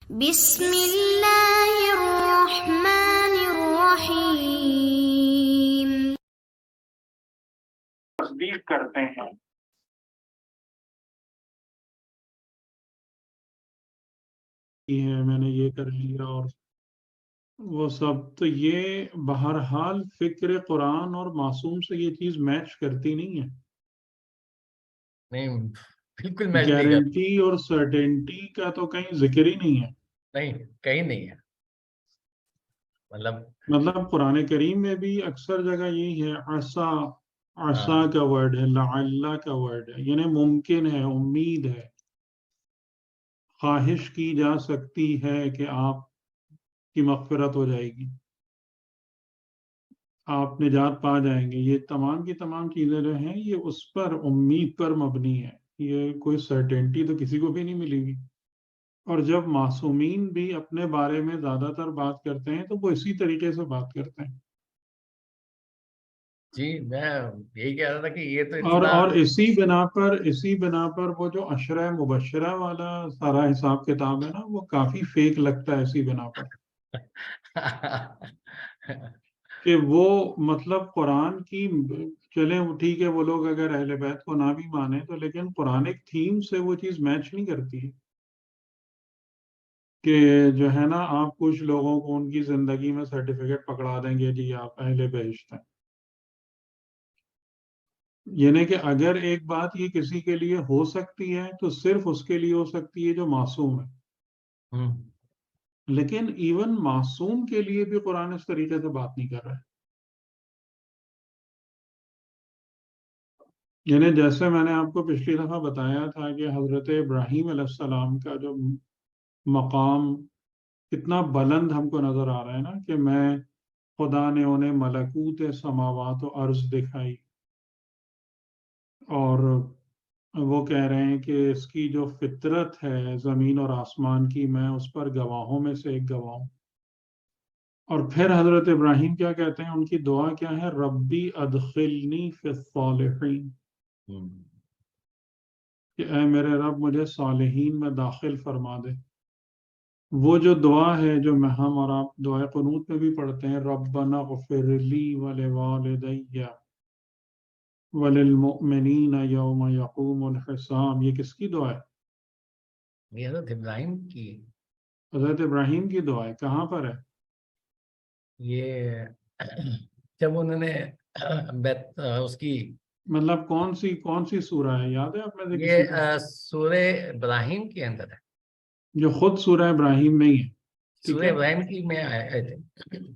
بسم اللہ الرحمن الرحیم. تصدیق کرتے ہیں. میں نے یہ کر لیا اور وہ سب، تو یہ بہرحال فکر قرآن اور معصوم سے یہ چیز میچ کرتی نہیں ہے. نہیں، بالکل میچ نہیں کرتی. گارنٹی اور سرٹینٹی کا تو کہیں ذکر ہی نہیں ہے. نہیں، کہیں نہیں ہے. مطلب قرآن کریم میں بھی اکثر جگہ یہی ہے، عسا عسا کا ورڈ ہے، لعل کا ورڈ ہے، یعنی ممکن ہے، امید ہے، خواہش کی جا سکتی ہے کہ آپ کی مغفرت ہو جائے گی، آپ نجات پا جائیں گے. یہ تمام کی تمام چیزیں جو ہیں یہ اس پر امید پر مبنی ہے. یہ کوئی سرٹینٹی تو کسی کو بھی نہیں ملے گی. اور جب معصومین بھی اپنے بارے میں زیادہ تر بات کرتے ہیں تو وہ اسی طریقے سے بات کرتے ہیں. جی، میں یہی کہہ رہا تھا کہ یہ تو اور اسی بنا پر وہ جو عشرہ مبشرہ والا سارا حساب کتاب ہے نا، وہ کافی فیک لگتا ہے اسی بنا پر کہ وہ مطلب قرآن کی، چلیں ٹھیک ہے وہ لوگ اگر اہل بیت کو نہ بھی مانے تو لیکن قرآنک تھیم سے وہ چیز میچ نہیں کرتی ہے. کہ جو ہے نا، آپ کچھ لوگوں کو ان کی زندگی میں سرٹیفکیٹ پکڑا دیں گے جی آپ اہل بہشت ہیں. یعنی کہ اگر ایک بات یہ کسی کے لیے ہو سکتی ہے تو صرف اس کے لیے ہو سکتی ہے جو معصوم ہے. لیکن ایون معصوم کے لیے بھی قرآن اس طریقے سے بات نہیں کر رہا ہے. یعنی جیسے میں نے آپ کو پچھلی دفعہ بتایا تھا کہ حضرت ابراہیم علیہ السلام کا جو مقام کتنا بلند ہم کو نظر آ رہا ہے نا، کہ میں خدا نے انہیں ملکوت سماوات و ارض دکھائی، اور وہ کہہ رہے ہیں کہ اس کی جو فطرت ہے زمین اور آسمان کی، میں اس پر گواہوں میں سے ایک گواہ ہوں. اور پھر حضرت ابراہیم کیا کہتے ہیں، ان کی دعا کیا ہے، ربی ادخلنی فی الصالحین، کہ اے میرے رب مجھے صالحین میں داخل فرما دے. وہ جو دعا ہے جو ہم اور آپ دعائے قنوت میں بھی پڑھتے ہیں، ربنا اغفر لی ولوالدی وللمؤمنین یوم یقوم الحساب، یہ کس کی دعا ہے؟ یہ حضرت ابراہیم کی. حضرت ابراہیم کی دعا ہے. کہاں پر ہے یہ جب انہوں نے اس کی، مطلب کون سی سورہ ہے، یاد ہے آپ میں سے کسی یہ کو؟ سورہ ابراہیم کے اندر ہے. جو خود سورہ ابراہیم میں ہی ہے. ٹھیک سورہ ہے. ابراہیم کی میں آئے تھے.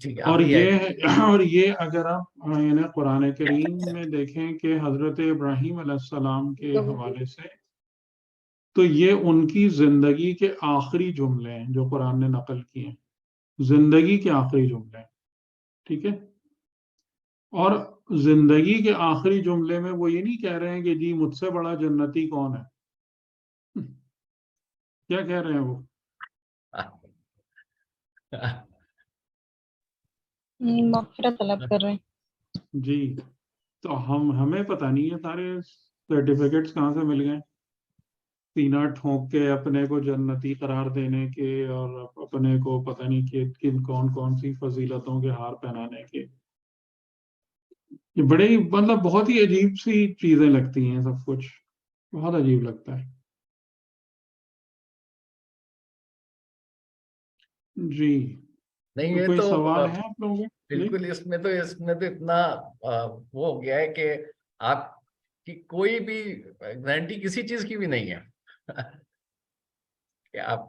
ٹھیک ہے، اور آخری آیت. یہ اگر آپ یعنی قرآن کریم میں دیکھیں کہ حضرت ابراہیم علیہ السلام کے حوالے سے تو یہ ان کی زندگی کے آخری جملے ہیں جو قرآن نے نقل کیے ہیں، زندگی کے آخری جملے ہیں. ٹھیک ہے. اور زندگی کے آخری جملے میں وہ یہ نہیں کہہ رہے ہیں کہ جی مجھ سے بڑا جنتی کون ہے. کیا کہہ رہے ہیں وہ؟ مغفرت طلب کر رہے ہیں. جی، تو ہمیں پتہ نہیں ہے سارے سرٹیفکیٹس کہاں سے مل گئے، سینہ ٹھونک کے اپنے کو جنتی قرار دینے کے، اور اپنے کو پتہ نہیں کہ کون سی فضیلتوں کے ہار پہنانے کے. یہ بڑے مطلب بہت ہی عجیب سی چیزیں لگتی ہیں، سب کچھ بہت عجیب لگتا ہے. جی، نہیں، تو یہ کوئی تو سوال ہے آپ لوگوں کے؟ بالکل اس میں تو اتنا وہ ہو گیا ہے کہ آپ کی کوئی بھی گارنٹی کسی چیز کی بھی نہیں ہے کہ آپ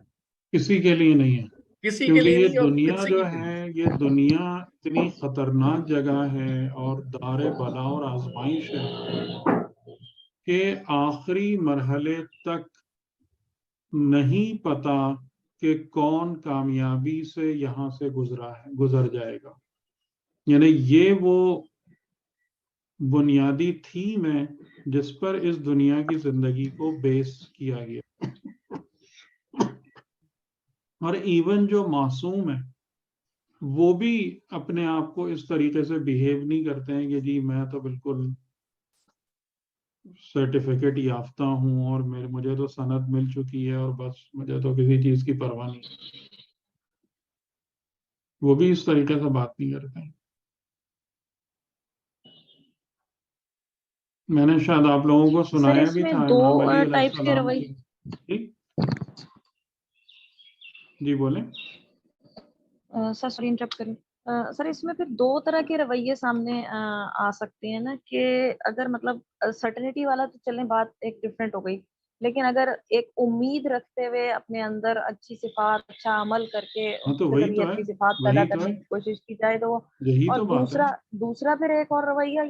کسی کے لیے نہیں ہے، کسی کے کیونکہ لیے یہ نہیں، اور دنیا کسی جو کی بھی ہے، نہیں. یہ دنیا اتنی خطرناک جگہ ہے اور دار بلا اور آزمائش ہے کہ آخری مرحلے تک نہیں پتا کہ کون کامیابی سے یہاں سے گزر جائے گا. یعنی یہ وہ بنیادی تھیم ہے جس پر اس دنیا کی زندگی کو بیس کیا گیا. اور ایون جو معصوم ہے وہ بھی اپنے آپ کو اس طریقے سے بیہیو نہیں کرتے ہیں کہ جی میں تو بالکل سرٹیفکیٹ یافتہ ہوں اور مجھے تو سند مل چکی ہے اور بس مجھے تو کسی چیز کی پرواہ نہیں، وہ بھی اس طریقے سے بات نہیں کرتے ہیں۔ میں نے شاید آپ لوگوں کو سر سنایا اس بھی میں تھا دو امام علیہ ٹائپس کے السلام رویے، کی۔ جی جی بولیں۔ سر سوری انٹرپٹ کریں، سر اس میں پھر دو طرح کے رویے سامنے آ سکتے ہیں نا، کہ اگر مطلب سرٹنٹی والا تو چلیں بات ایک ڈفرینٹ ہو گئی، لیکن اگر ایک امید رکھتے ہوئے اپنے اندر اچھی صفات، اچھا عمل کر کے ہاں اس تو کے وہی ذریعے تو ہے، اچھی صفات پیدا وہی تو ہے، کرنے کی کوشش کی جائے تو وہ، یہی اور تو بات ہے۔ دوسرا پھر ایک اور رویہ،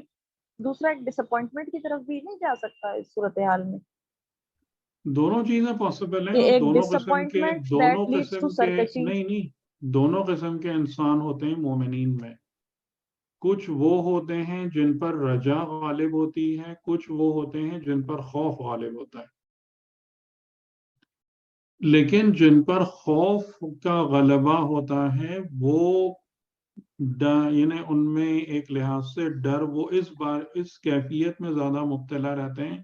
دوسرا ایک ڈس اپوائنٹمنٹ کی طرف بھی نہیں جا سکتا اس صورتحال میں، دونوں چیزیں پاسبل ہیں، کہ اور ایک دونوں ڈس قسم کے اپوائنٹمنٹ دونوں دیٹ لیڈس ٹو قسم کے سرکشی. نہیں، دونوں قسم کے انسان ہوتے ہیں مومنین میں۔ کچھ وہ ہوتے ہیں جن پر رجا غالب ہوتی ہے، کچھ وہ ہوتے ہیں جن پر خوف غالب ہوتا ہے، لیکن جن پر خوف کا غلبہ ہوتا ہے وہ یعنی ان میں ایک لحاظ سے ڈر، وہ اس کیفیت میں زیادہ مبتلا رہتے ہیں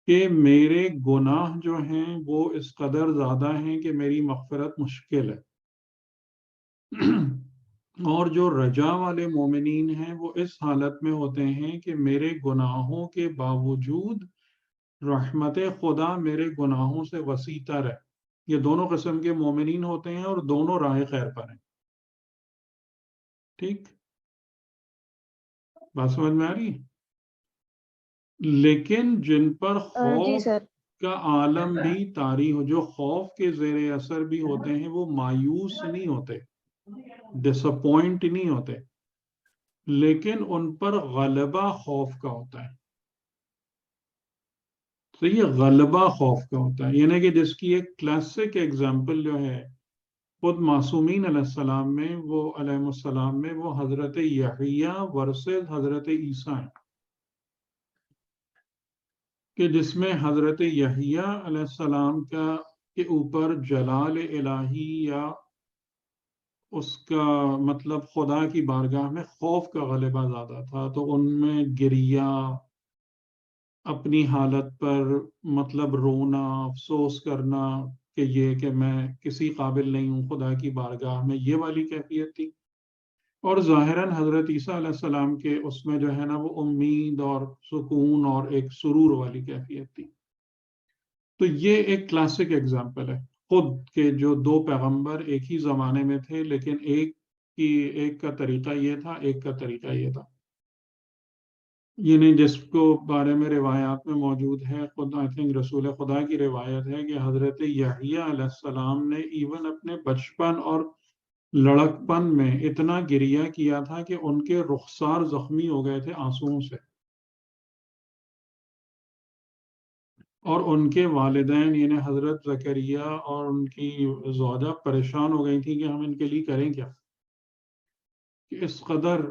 کہ میرے گناہ جو ہیں وہ اس قدر زیادہ ہیں کہ میری مغفرت مشکل ہے۔ اور جو رجا والے مومنین ہیں وہ اس حالت میں ہوتے ہیں کہ میرے گناہوں کے باوجود رحمت خدا میرے گناہوں سے وسیع تر ہے۔ یہ دونوں قسم کے مومنین ہوتے ہیں اور دونوں راہ خیر پر ہیں۔ ٹھیک بات سمجھ میں آ رہی ہے؟ لیکن جن پر جی خوف سر. کا عالم بھی طاری ہو، جو خوف کے زیر اثر بھی ہوتے ہیں، وہ مایوس نہیں ہوتے، ڈس اپوائنٹ نہیں ہوتے، لیکن ان پر غلبہ خوف کا ہوتا ہے۔ تو یہ غلبہ خوف کا ہوتا ہے، یعنی کہ جس کی ایک کلاسک ایگزامپل جو ہے خود معصومین علیہ السلام میں، وہ علیہ السلام میں، وہ حضرت یحییٰ ورسز حضرت عیسیٰ ہیں، کہ جس میں حضرت یحییٰ علیہ السلام کے اوپر جلال الہی یا اس کا مطلب خدا کی بارگاہ میں خوف کا غلبہ زیادہ تھا، تو ان میں گریہ، اپنی حالت پر مطلب رونا، افسوس کرنا کہ یہ کہ میں کسی قابل نہیں ہوں خدا کی بارگاہ میں، یہ والی کیفیت تھی۔ اور ظاہراً حضرت عیسیٰ علیہ السلام کے اس میں جو ہے نا وہ امید اور سکون اور ایک سرور والی کیفیت تھی۔ تو یہ ایک کلاسک ایگزامپل ہے خود کہ جو دو پیغمبر ایک ہی زمانے میں تھے، لیکن ایک کا طریقہ یہ تھا، ایک کا طریقہ یہ تھا، یعنی جس کو بارے میں روایات میں موجود ہے، خود آئی تھنک رسول خدا کی روایت ہے کہ حضرت یحییٰ علیہ السلام نے ایون اپنے بچپن اور لڑکپن میں اتنا گریہ کیا تھا کہ ان کے رخسار زخمی ہو گئے تھے آنسوؤں سے، اور ان کے والدین یعنی حضرت زکریا اور ان کی زوجہ پریشان ہو گئی تھی کہ ہم ان کے لیے کریں کیا، کہ اس قدر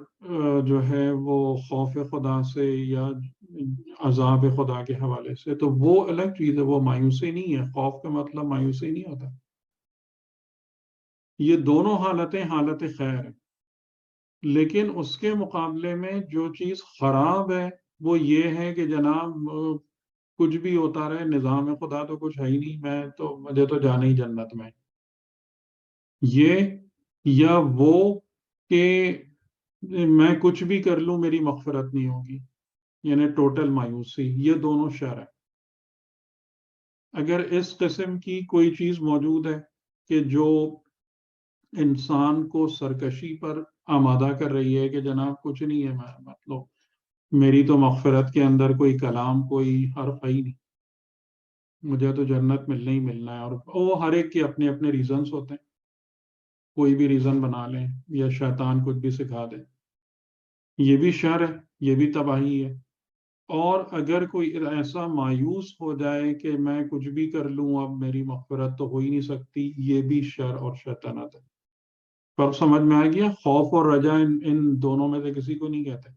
جو ہے وہ خوف خدا سے یا عذاب خدا کے حوالے سے۔ تو وہ الگ چیز ہے، وہ مایوسی نہیں ہے، خوف کا مطلب مایوسی نہیں ہوتا۔ یہ دونوں حالتیں حالت خیر ہیں، لیکن اس کے مقابلے میں جو چیز خراب ہے وہ یہ ہے کہ جناب کچھ بھی ہوتا رہے، نظام خدا تو کچھ ہے ہی نہیں، مجھے تو جانا ہی جنت میں، یہ یا وہ کہ میں کچھ بھی کر لوں میری مغفرت نہیں ہوگی، یعنی ٹوٹل مایوسی، یہ دونوں شر ہیں۔ اگر اس قسم کی کوئی چیز موجود ہے کہ جو انسان کو سرکشی پر آمادہ کر رہی ہے کہ جناب کچھ نہیں ہے، مطلب میری تو مغفرت کے اندر کوئی کلام، کوئی حرف ہی نہیں، مجھے تو جنت ملنا ہی ملنا ہے، اور وہ ہر ایک کے اپنے اپنے ریزنز ہوتے ہیں، کوئی بھی ریزن بنا لیں یا شیطان کچھ بھی سکھا دے، یہ بھی شر ہے، یہ بھی تباہی ہے۔ اور اگر کوئی ایسا مایوس ہو جائے کہ میں کچھ بھی کر لوں اب میری مغفرت تو ہو ہی نہیں سکتی، یہ بھی شر اور شیطنت ہے۔ پر سمجھ میں آ گیا، خوف اور رجا ان دونوں میں سے کسی کو نہیں کہتے۔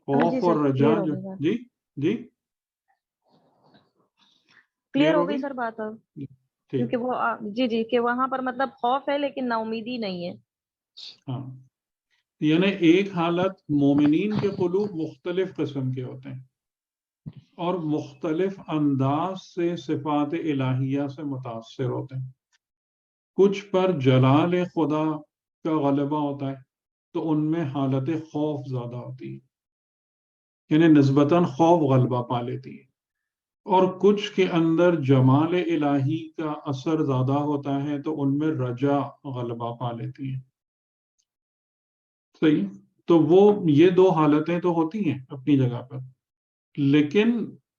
جی خوف سر اور رجا کلیئر ہو جو، گئی سر، جی جی کلیئر کلیئر ہو ہو گئی گئی، سر بات اب، ٹھیک، کیونکہ وہ جی کہ وہاں پر مطلب خوف ہے لیکن نا امیدی نہیں ہے۔ ہاں یعنی ایک حالت مومنین کے قلوب مختلف قسم کے ہوتے ہیں اور مختلف انداز سے صفات الہیہ سے متاثر ہوتے ہیں. کچھ پر جلال خدا کا غلبہ ہوتا ہے تو ان میں حالت خوف زیادہ ہوتی ہے، یعنی نسبتاً خوف غلبہ پا لیتی ہے. اور کچھ کے اندر جمال الہی کا اثر زیادہ ہوتا ہے تو ان میں رجا غلبہ پا لیتی ہے. صحیح. تو وہ یہ دو حالتیں تو ہوتی ہیں اپنی جگہ پر، لیکن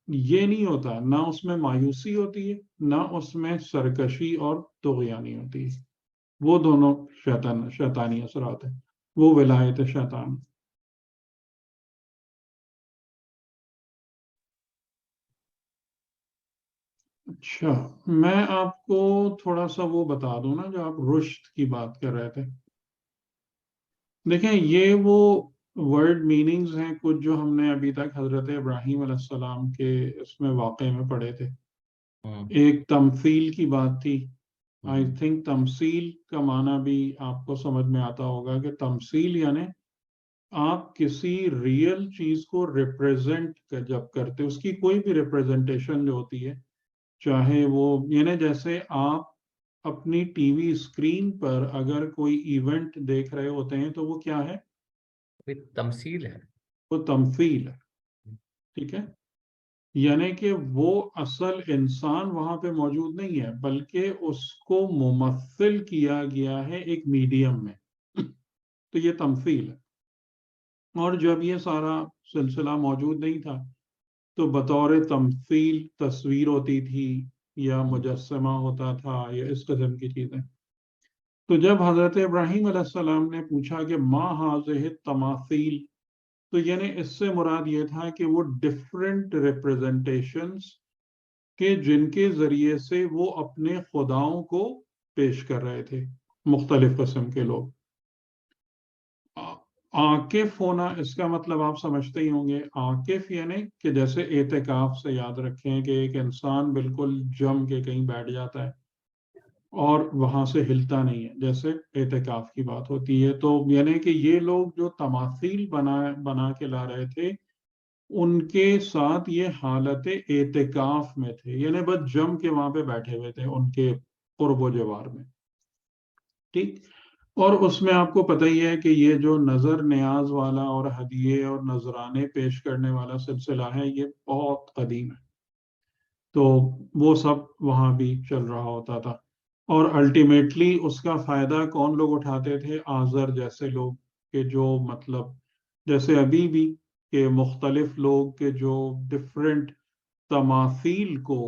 یہ نہیں ہوتا، نہ اس میں مایوسی ہوتی ہے نہ اس میں سرکشی اور طغیانی ہوتی ہے. وہ دونوں شیطانی اثرات ہیں، وہ ولایت شیطان. اچھا، میں آپ کو تھوڑا سا وہ بتا دوں نا جو آپ رشد کی بات کر رہے تھے. دیکھیں یہ وہ ورڈ میننگز ہیں کچھ جو ہم نے ابھی تک حضرت ابراہیم علیہ السلام کے اس میں واقعے میں پڑھے تھے. ایک تمثیل کی بات تھی. آئی تھنک تمثیل کا معنی بھی آپ کو سمجھ میں آتا ہوگا کہ تمثیل یعنی آپ کسی ریئل چیز کو ریپریزنٹ جب کرتے، اس کی کوئی بھی ریپریزنٹیشن جو ہوتی ہے، چاہے وہ یعنی جیسے آپ اپنی ٹی وی اسکرین پر اگر کوئی ایونٹ دیکھ رہے ہوتے ہیں تو وہ کیا ہے؟ تمثیل ہے، وہ تمثیل ہے. ٹھیک ہے، یعنی کہ وہ اصل انسان وہاں پہ موجود نہیں ہے بلکہ اس کو ممثل کیا گیا ہے ایک میڈیم میں. تو یہ تمثیل ہے. اور جب یہ سارا سلسلہ موجود نہیں تھا تو بطور تمثیل تصویر ہوتی تھی یا مجسمہ ہوتا تھا یا اس قسم کی چیزیں. تو جب حضرت ابراہیم علیہ السلام نے پوچھا کہ ما ہذہ التماثیل، تو یعنی اس سے مراد یہ تھا کہ وہ ڈفرینٹ ریپریزنٹیشنز کہ جن کے ذریعے سے وہ اپنے خداؤں کو پیش کر رہے تھے مختلف قسم کے لوگ. عاکف ہونا اس کا مطلب آپ سمجھتے ہی ہوں گے. عاکف یعنی کہ جیسے اعتکاف سے یاد رکھیں کہ ایک انسان بالکل جم کے کہیں بیٹھ جاتا ہے اور وہاں سے ہلتا نہیں ہے، جیسے اعتکاف کی بات ہوتی ہے. تو یعنی کہ یہ لوگ جو تماثیل بنا کے لا رہے تھے ان کے ساتھ یہ حالت اعتکاف میں تھے، یعنی بس جم کے وہاں پہ بیٹھے ہوئے تھے ان کے قرب و جوار میں. ٹھیک. اور اس میں آپ کو پتہ ہی ہے کہ یہ جو نظر نیاز والا اور ہدیے اور نذرانے پیش کرنے والا سلسلہ ہے یہ بہت قدیم ہے. تو وہ سب وہاں بھی چل رہا ہوتا تھا اور الٹیمیٹلی اس کا فائدہ کون لوگ اٹھاتے تھے؟ آزر جیسے لوگ، کہ جو مطلب جیسے ابھی بھی کہ مختلف لوگ کے جو ڈفرینٹ تماثیل کو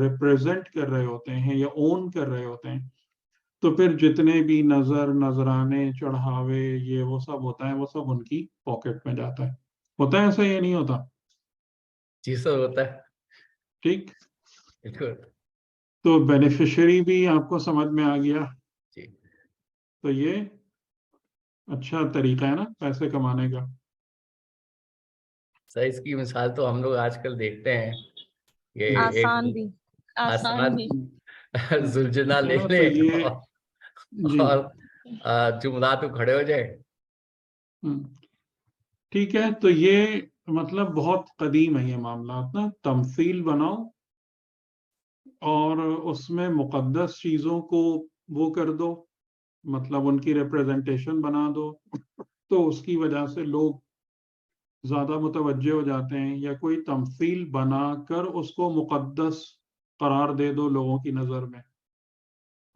ریپریزنٹ کر رہے ہوتے ہیں یا اون کر رہے ہوتے ہیں، تو پھر جتنے بھی نذرانے چڑھاوے یہ وہ سب ہوتا ہے وہ سب ان کی پاکٹ میں جاتا ہے. ہوتا ہے ایسا یا نہیں ہوتا؟ جی سر ہوتا ہے. ٹھیک. بالکل. تو بینیفیشری بھی آپ کو سمجھ میں آ گیا. جی. تو یہ اچھا طریقہ ہے نا پیسے کمانے کا. سر اس کی مثال تو ہم لوگ آج کل دیکھتے ہیں کہ آسان بھی آسان بھی زلجنا لے ہاں، لے تو یہ جی اور جمعرات کو کھڑے ہو جائے. ٹھیک ہے. تو یہ مطلب بہت قدیم ہے یہ معاملات نا. تمثیل بناؤ اور اس میں مقدس چیزوں کو وہ کر دو، مطلب ان کی ریپریزنٹیشن بنا دو، تو اس کی وجہ سے لوگ زیادہ متوجہ ہو جاتے ہیں. یا کوئی تمثیل بنا کر اس کو مقدس قرار دے دو لوگوں کی نظر میں،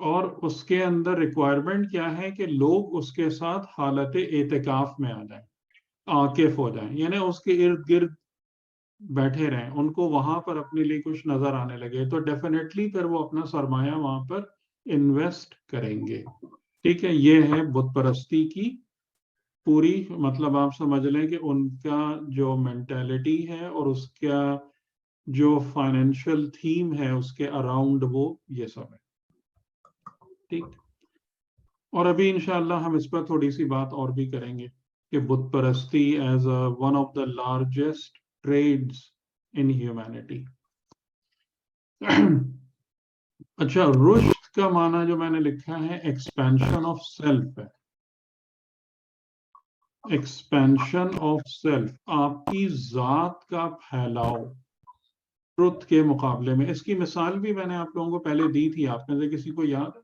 اور اس کے اندر ریکوائرمنٹ کیا ہے کہ لوگ اس کے ساتھ حالت اعتکاف میں آ جائیں، عاکف ہو جائیں، یعنی اس کے ارد گرد بیٹھے رہیں، ان کو وہاں پر اپنے لیے کچھ نظر آنے لگے تو ڈیفینیٹلی پھر وہ اپنا سرمایہ وہاں پر انویسٹ کریں گے. ٹھیک ہے. یہ ہے بت پرستی کی پوری مطلب آپ سمجھ لیں کہ ان کا جو مینٹیلٹی ہے اور اس کا جو فائنینشیل تھیم ہے اس کے اراؤنڈ وہ یہ سب ہے. ٹھیک. اور ابھی انشاءاللہ ہم اس پر تھوڑی سی بات اور بھی کریں گے کہ بت پرستی as one of the largest trades in humanity. اچھا، رشد کا معنی جو میں نے لکھا ہے ایکسپینشن آف سیلف ہے. ایکسپینشن آف سیلف، آپ کی ذات کا پھیلاؤ ٹروتھ کے مقابلے میں. اس کی مثال بھی میں نے آپ لوگوں کو پہلے دی تھی. آپ میں سے کسی کو یاد ہے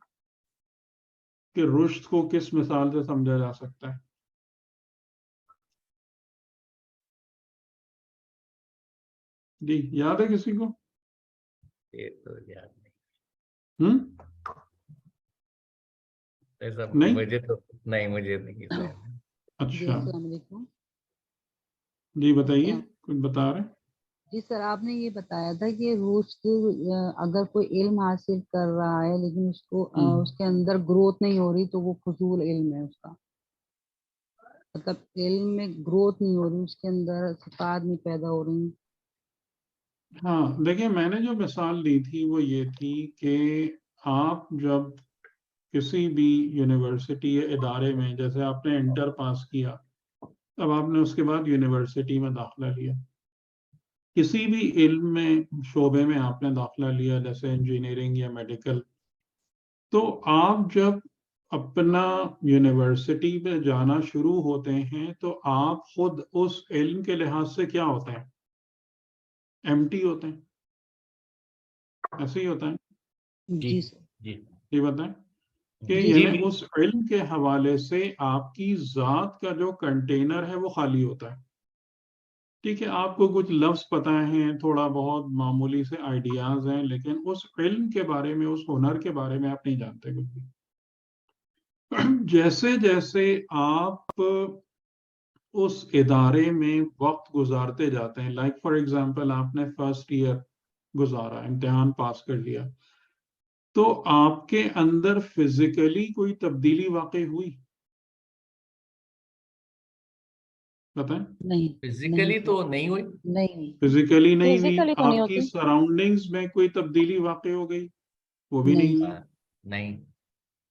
کہ رشد کو کس مثال سے سمجھا جا سکتا ہے؟ جی یاد ہے کسی کو؟ یہ تو یاد ہم ایسا نہیں؟ مجھے تو نہیں، مجھے نہیں ذہن ہے۔ جی اچھا السلام علیکم۔ جی بتائیے، کچھ بتا رہے ہیں؟ جی سر، آپ نے یہ بتایا تھا کہ رشد اگر کوئی علم حاصل کر رہا ہے لیکن اس کو اس کے اندر گروتھ نہیں ہو رہی تو وہ فضول علم ہے اس کا، مطلب علم میں گروتھ نہیں ہو رہی، اس کے اندر صفات نہیں پیدا ہو رہی۔ ہاں دیکھیں، میں نے جو مثال دی تھی وہ یہ تھی کہ آپ جب کسی بھی یونیورسٹی یا ادارے میں، جیسے آپ نے انٹر پاس کیا، اب آپ نے اس کے بعد یونیورسٹی میں داخلہ لیا، کسی بھی علم میں شعبے میں آپ نے داخلہ لیا جیسے انجینئرنگ یا میڈیکل، تو آپ جب اپنا یونیورسٹی پہ جانا شروع ہوتے ہیں تو آپ خود اس علم کے لحاظ سے کیا ہوتے ہیں؟ ایمٹی ہوتے ہیں. ایسے ہی ہوتا ہے. جی سر۔ جی یہ بتائیں کہ جی یعنی جی اس علم کے حوالے سے آپ کی ذات کا جو کنٹینر ہے وہ خالی ہوتا ہے. ٹھیک ہے، آپ کو کچھ لفظ پتہ ہیں، تھوڑا بہت معمولی سے آئیڈیاز ہیں، لیکن اس علم کے بارے میں، اس ہنر کے بارے میں آپ نہیں جانتے کچھ بھی. جیسے جیسے آپ اس ادارے میں وقت گزارتے جاتے ہیں، لائک فار ایگزامپل آپ نے فرسٹ ایئر گزارا، امتحان پاس کر لیا، تو آپ کے اندر فزیکلی کوئی تبدیلی واقع ہوئی؟ بتائیں. نہیں فزیکلی تو نہیں ہوئی۔ نہیں فزیکلی نہیں ہوئی. Physically تو نہیں آپ کی ہوتی۔ سراؤنڈنگز میں کوئی تبدیلی واقع ہو گئی؟ وہ بھی نہیں ہوئی. نہیں۔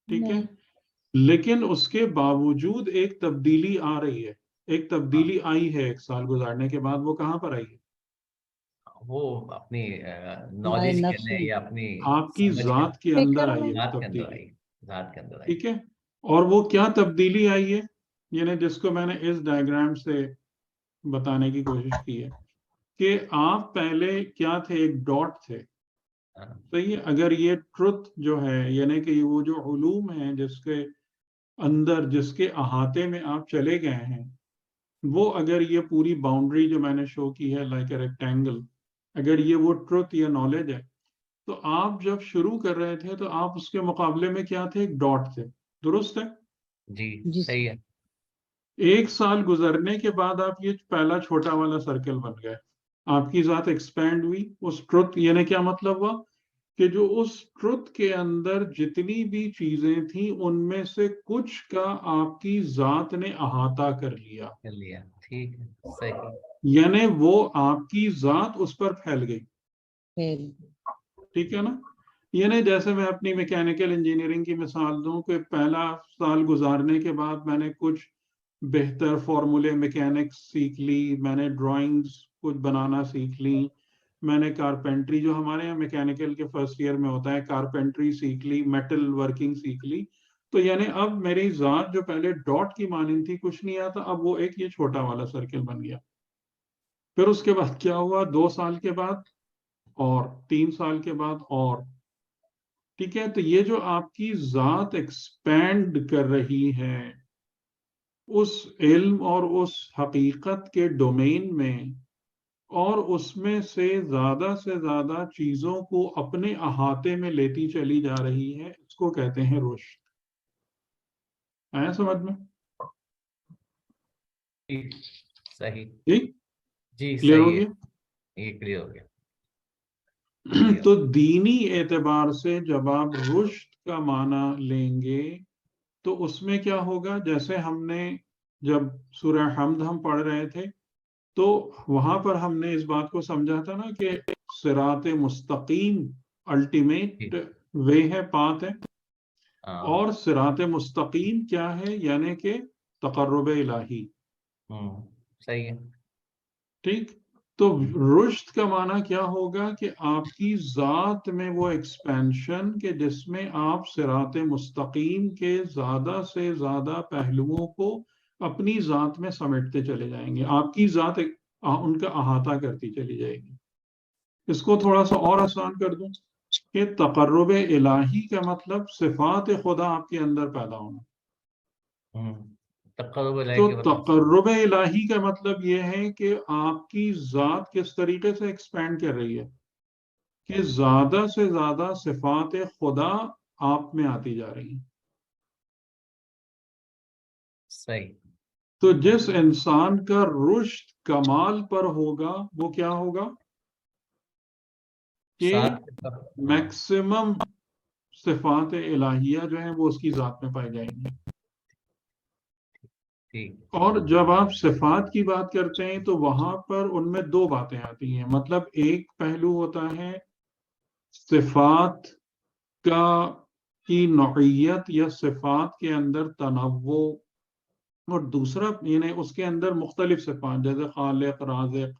ٹھیک ہے، نہیں۔ لیکن اس کے باوجود ایک تبدیلی آ رہی ہے. ایک تبدیلی آئی ہے 1 سال گزارنے کے بعد. وہ کہاں پر آئی ہے؟ وہ اپنی ہمارے نالج کے نفس اندر میں، یا اپنی آپ کی سمجھ ذات کے اندر فکر آئی میں۔ ہے وہ ذات کے اندر تبدیلی. آئی، ذات کے اندر آئی۔ ٹھیک ہے، اور وہ کیا تبدیلی آئی ہے، یعنی جس کو میں نے اس ڈائیگرام سے بتانے کی کوشش کی ہے کہ آپ پہلے کیا تھے؟ ایک ڈاٹ تھے. ہاں، صحیح ہے. اگر یہ ٹروتھ جو ہے، یعنی کہ وہ جو علوم ہیں جس کے اندر، جس کے احاطے میں آپ چلے گئے ہیں، وہ اگر یہ پوری باؤنڈری جو میں نے شو کی ہے لائک اے ریکٹینگل، اگر یہ وہ ٹروتھ یا نالج ہے، تو آپ جب شروع کر رہے تھے تو آپ اس کے مقابلے میں کیا تھے؟ ایک ڈاٹ تھے. درست ہے. جی جی صحیح ہے۔ 1 سال گزرنے کے بعد آپ یہ پہلا چھوٹا والا سرکل بن گئے. آپ کی ذات ایکسپینڈ ہوئی اس ٹروتھ، یعنی کیا مطلب ہوا کہ جو اس ٹروتھ کے اندر جتنی بھی چیزیں تھیں ان میں سے کچھ کا آپ کی ذات نے احاطہ کر لیا، کر لیا، ٹھیک ہے، صحیح۔ یعنی وہ آپ کی ذات اس پر پھیل گئی. پھر ٹھیک ہے نا. یعنی جیسے میں اپنی میکینیکل انجینئرنگ کی مثال دوں کہ پہلا سال گزارنے کے بعد میں نے کچھ بہتر فارمولے میکینکس سیکھ لی، میں نے ڈرائنگز کچھ بنانا سیکھ لی، میں نے کارپینٹری، جو ہمارے یہاں میکینیکل کے فرسٹ ایئر میں ہوتا ہے، کارپینٹری سیکھ لی، میٹل ورکنگ سیکھ لی. تو یعنی اب میری ذات جو پہلے ڈاٹ کی مانند تھی، کچھ نہیں آتا، اب وہ ایک یہ چھوٹا والا سرکل بن گیا. پھر اس کے بعد کیا ہوا؟ 2 سال کے بعد اور 3 سال کے بعد اور. ٹھیک ہے، تو یہ جو آپ کی ذات ایکسپینڈ کر رہی ہے اس علم اور اس حقیقت کے ڈومین میں، اور اس میں سے زیادہ چیزوں کو اپنے احاطے میں لیتی چلی جا رہی ہے، اس کو کہتے ہیں رشد. آیا سمجھ میں؟ ٹھیک، صحیح، ٹھیک، جی کلیئر ہو صحیح ہے، گیا؟ یہ کلیئر ہو گیا۔ تو دینی اعتبار سے جب آپ رشد کا معنی لیں گے تو اس میں کیا ہوگا؟ جیسے ہم نے جب سورہ حمد ہم پڑھ رہے تھے تو وہاں پر ہم نے اس بات کو سمجھا تھا نا کہ صراط مستقیم الٹیمیٹ وے ہے، پاتھ ہے. ہاں، اور صراط مستقیم کیا ہے؟ یعنی کہ تقرب الہی. صحیح ہے۔ ٹھیک، تو رشد کا معنی کیا ہوگا کہ آپ کی ذات میں وہ ایکسپینشن کہ جس میں آپ صراط مستقیم کے زیادہ سے زیادہ پہلوؤں کو اپنی ذات میں سمیٹتے چلے جائیں گے، آپ کی ذات ان کا احاطہ کرتی چلی جائے گی۔ اس کو تھوڑا سا اور آسان کر دوں کہ تقرب الہی کا مطلب صفات خدا آپ کے اندر پیدا ہونا۔ تقرب الہی تو کے مطلب تقرب الہی کا مطلب یہ ہے کہ آپ کی ذات کس طریقے سے ایکسپینڈ کر رہی ہے کہ زیادہ سے زیادہ صفات خدا آپ میں آتی جا رہی ہیں۔ صحیح۔ تو جس انسان کا رشد کمال پر ہوگا وہ کیا ہوگا کہ میکسیمم صفات الہیہ جو ہیں وہ اس کی ذات میں پائی جائیں گی۔ اور جب آپ صفات کی بات کرتے ہیں تو وہاں پر ان میں دو باتیں آتی ہیں، مطلب ایک پہلو ہوتا ہے صفات کی نوعیت یا صفات کے اندر تنوع، اور دوسرا یعنی اس کے اندر مختلف صفات جیسے خالق، رازق،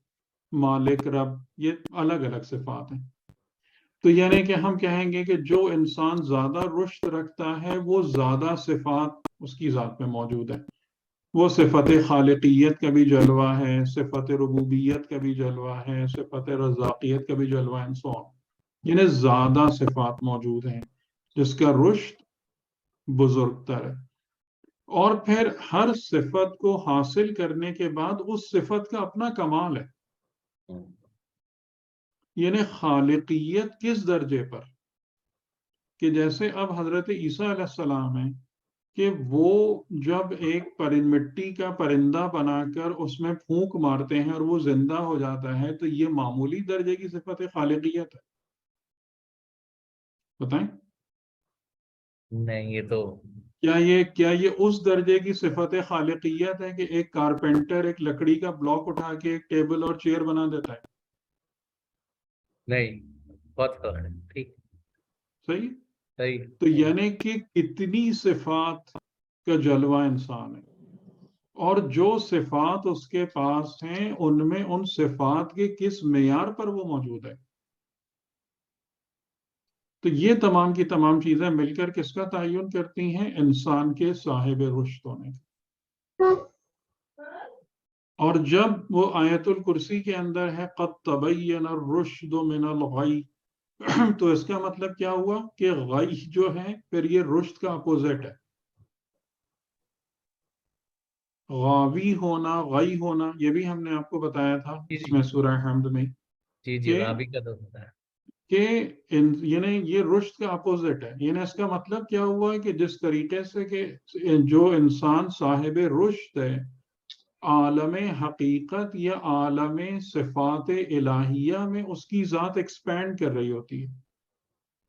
مالک، رب، یہ الگ الگ صفات ہیں۔ تو یعنی کہ ہم کہیں گے کہ جو انسان زیادہ رشد رکھتا ہے وہ زیادہ صفات اس کی ذات میں موجود ہے، وہ صفت خالقیت کا بھی جلوہ ہے، صفت ربوبیت کا بھی جلوہ ہے، صفت رزاقیت کا بھی جلوہ ہے، سو یعنی زیادہ صفات موجود ہیں جس کا رشد بزرگ تر ہے۔ اور پھر ہر صفت کو حاصل کرنے کے بعد اس صفت کا اپنا کمال ہے، یعنی خالقیت کس درجے پر کہ جیسے اب حضرت عیسیٰ علیہ السلام ہیں کہ وہ جب ایک مٹی کا پرندہ بنا کر اس میں پھونک مارتے ہیں اور وہ زندہ ہو جاتا ہے، تو یہ معمولی درجے کی صفت خالقیت ہے؟ بتائیں نہیں، یہ تو کیا یہ اس درجے کی صفت خالقیت ہے کہ ایک کارپینٹر ایک لکڑی کا بلاک اٹھا کے ایک ٹیبل اور چیئر بنا دیتا ہے؟ نہیں، بہت فرق ہے۔ ٹھیک، صحیح۔ صحیح۔ تو یعنی کہ کتنی صفات کا جلوہ انسان ہے، اور جو صفات اس کے پاس ہیں ان میں ان صفات کے کس معیار پر وہ موجود ہے۔ تو یہ تمام کی تمام چیزیں مل کر کس کا تعین کرتی ہیں؟ انسان کے صاحب رشد ہونے کا۔ اور جب وہ آیت الکرسی کے اندر ہے قد تبین الرشد من الغی، تو اس کا مطلب کیا ہوا کہ غی جو ہے پھر یہ رشد کا اپوزٹ ہے، غاوی ہونا، غی ہونا، یہ بھی ہم نے آپ کو بتایا تھا اس میں سورہ حمد میں جی، غابی کا تو ہوتا ہے کہ یعنی یہ رشد کا اپوزٹ ہے۔ یعنی اس کا مطلب کیا ہوا کہ جس طریقے سے کہ جو انسان صاحب رشد ہے عالم حقیقت یا عالم صفات الہیہ میں اس کی ذات ایکسپینڈ کر رہی ہوتی ہے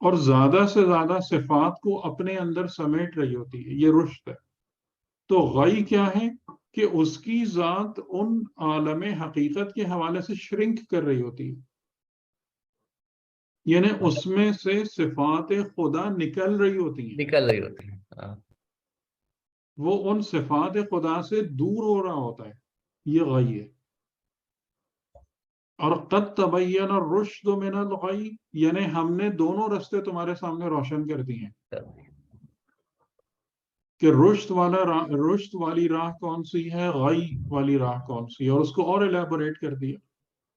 اور زیادہ سے زیادہ صفات کو اپنے اندر سمیٹ رہی ہوتی ہے، یہ رشد ہے۔ تو غی کیا ہے کہ اس کی ذات ان عالم حقیقت کے حوالے سے شرنک کر رہی ہوتی ہے، یعنی اس میں سے صفات خدا نکل رہی ہوتی ہیں، وہ ان صفات خدا سے دور ہو رہا ہوتا ہے، یہ غی ہے۔ اور قد تبین الرشد من الغی، یعنی ہم نے دونوں رستے تمہارے سامنے روشن کر دیے ہیں کہ رشد والی راہ کون سی ہے، غی والی راہ کون سی ہے، اور اس کو اور الیبوریٹ کر دیا،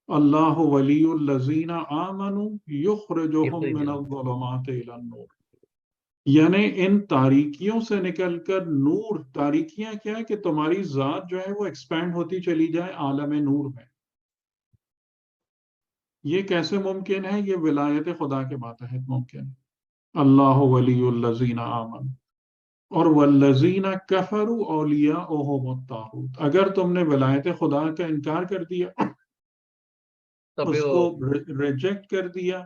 اللہ ولی الذین آمنوا یخرجہم من الظلمات الی النور، یعنی ان تاریکیوں سے نکل کر نور۔ تاریکیاں کیا ہے کہ تمہاری ذات جو ہے وہ ایکسپینڈ ہوتی چلی جائے عالم نور میں۔ یہ کیسے ممکن ہے؟ یہ ولایت خدا کے ماتحت ممکن ہے۔ اللہ ولی الذین آمنوا، اور والذین کفروا اولیاؤہم الطاغوت، اگر تم نے ولایت خدا کا انکار کر دیا، اس کو ریجیکٹ کر دیا،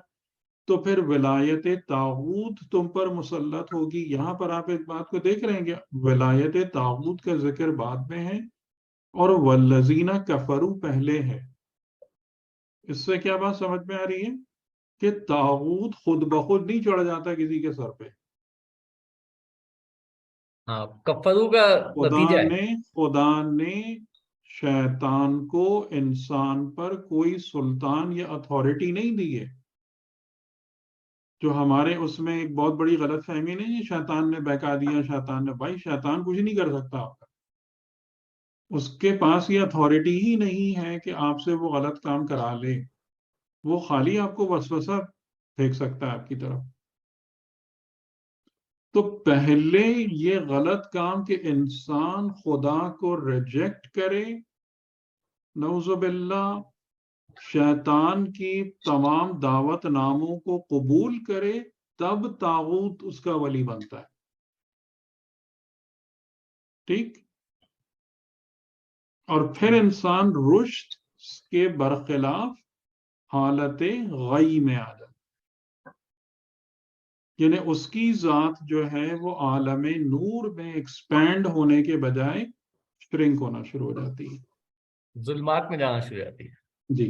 تو پھر ولایت طاغوت تم پر مسلط ہوگی۔ یہاں پر آپ ایک بات کو دیکھ رہے ہیں کہ ولایت طاغوت کا ذکر بعد میں ہے اور والذین کفروا پہلے ہے۔ اس سے کیا بات سمجھ میں آ رہی ہے کہ طاغوت خود بخود نہیں چڑھ جاتا کسی کے سر پہ، کفرو کا نتیجہ ہے۔ خدا نے شیطان کو انسان پر کوئی سلطان یا اتھارٹی نہیں دی ہے، جو ہمارے اس میں ایک بہت بڑی غلط فہمی نہیں ہے شیطان نے بہکا دیا، شیطان نے، بھائی شیطان کچھ نہیں کر سکتا آپ کا۔ اس کے پاس یہ اتھارٹی ہی نہیں ہے کہ آپ سے وہ غلط کام کرا لے. وہ خالی آپ کو وسوسہ پھینک سکتا ہے آپ کی طرف. تو پہلے یہ غلط کام کہ انسان خدا کو ریجیکٹ کرے، نعوذ باللہ، شیطان کی تمام دعوت ناموں کو قبول کرے، تب طاغوت اس کا ولی بنتا ہے. ٹھیک. اور پھر انسان رشد کے برخلاف حالت غی میں آ جاتا، یعنی اس کی ذات جو ہے وہ عالم نور میں ایکسپینڈ ہونے کے بجائے شرنک ہونا شروع ہو جاتی ہے. ظلمات میں جانا شروع ہو جاتی ہے. جی.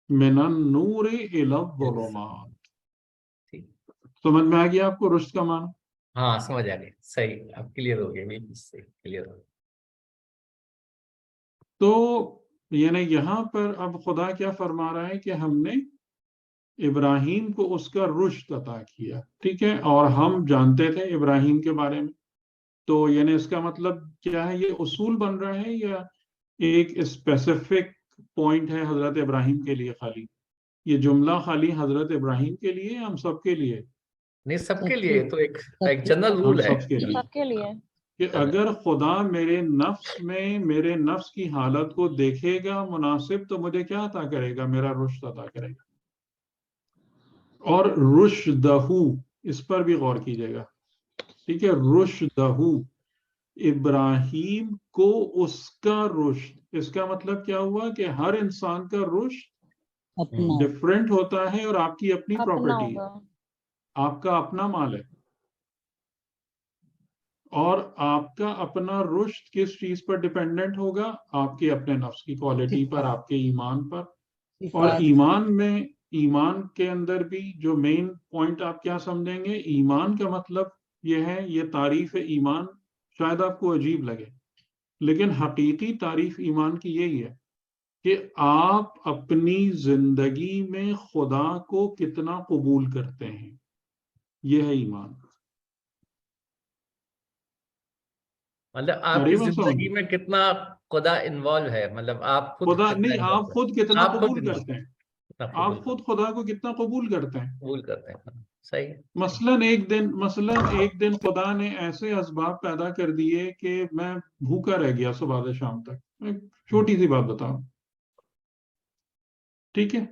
من النور الی الظلمات. سمجھ میں آ گیا آپ کو رشد کا معنی؟ ہاں سمجھ آ گئی. صحیح، اب کلیئر ہو گیا. بالکل صحیح کلیئر ہو گیا. تو یعنی یہاں پر اب خدا کیا فرما رہا ہے کہ ہم نے ابراہیم کو اس کا رشد عطا کیا. ٹھیک ہے. اور ہم جانتے تھے ابراہیم کے بارے میں. تو یعنی اس کا مطلب کیا ہے؟ یہ اصول بن رہا ہے یا ایک اسپیسیفک پوائنٹ ہے حضرت ابراہیم کے لیے خالی؟ یہ جملہ خالی حضرت ابراہیم کے لیے ہم سب کے لیے؟ نہیں، سب کے لیے. تو ایک جنرل ہم رول ہے سب کے لیے سب کے لیے کہ اگر خدا میرے نفس میں میرے نفس کی حالت کو دیکھے گا مناسب تو مجھے کیا عطا کرے گا؟ میرا رشد عطا کرے گا. اور رشدہ، اس پر بھی غور کیجیے گا. ٹھیک ہے. رشدہ، ابراہیم کو اس کا رشد. اس کا مطلب کیا ہوا کہ ہر انسان کا رشد اپنا ڈفرینٹ ہوتا ہے اور آپ کی اپنی اپنا پراپرٹی ہے، ہوگا. آپ کا اپنا مال ہے. اور آپ کا اپنا رشد کس چیز پر ڈیپینڈنٹ ہوگا؟ آپ کے اپنے نفس کی کوالٹی پر، آپ کے ایمان پر. اور ایمان میں، ایمان کے اندر بھی جو مین پوائنٹ آپ کیا سمجھیں گے؟ ایمان کا مطلب یہ ہے، یہ تعریف ایمان شاید آپ کو عجیب لگے، لیکن حقیقی تعریف ایمان کی یہی ہے کہ آپ اپنی زندگی میں خدا کو کتنا قبول کرتے ہیں. یہ ہے ایمان. مطلب آپ کی زندگی میں کتنا خدا انوالو ہے. مطلب آپ خود خدا کتنا نہیں، آپ involved خود ہیں. کتنا آپ خود قبول کرتے ہیں. کتنا آپ قبول خود خدا کو کتنا قبول کرتے ہیں. قبول کرتے ہیں. صحیح. مثلاً ایک دن خدا نے ایسے اسباب پیدا کر دیے کہ میں بھوکا رہ گیا صبح سے شام تک. ایک چھوٹی سی بات بتاؤں. ٹھیک ہے.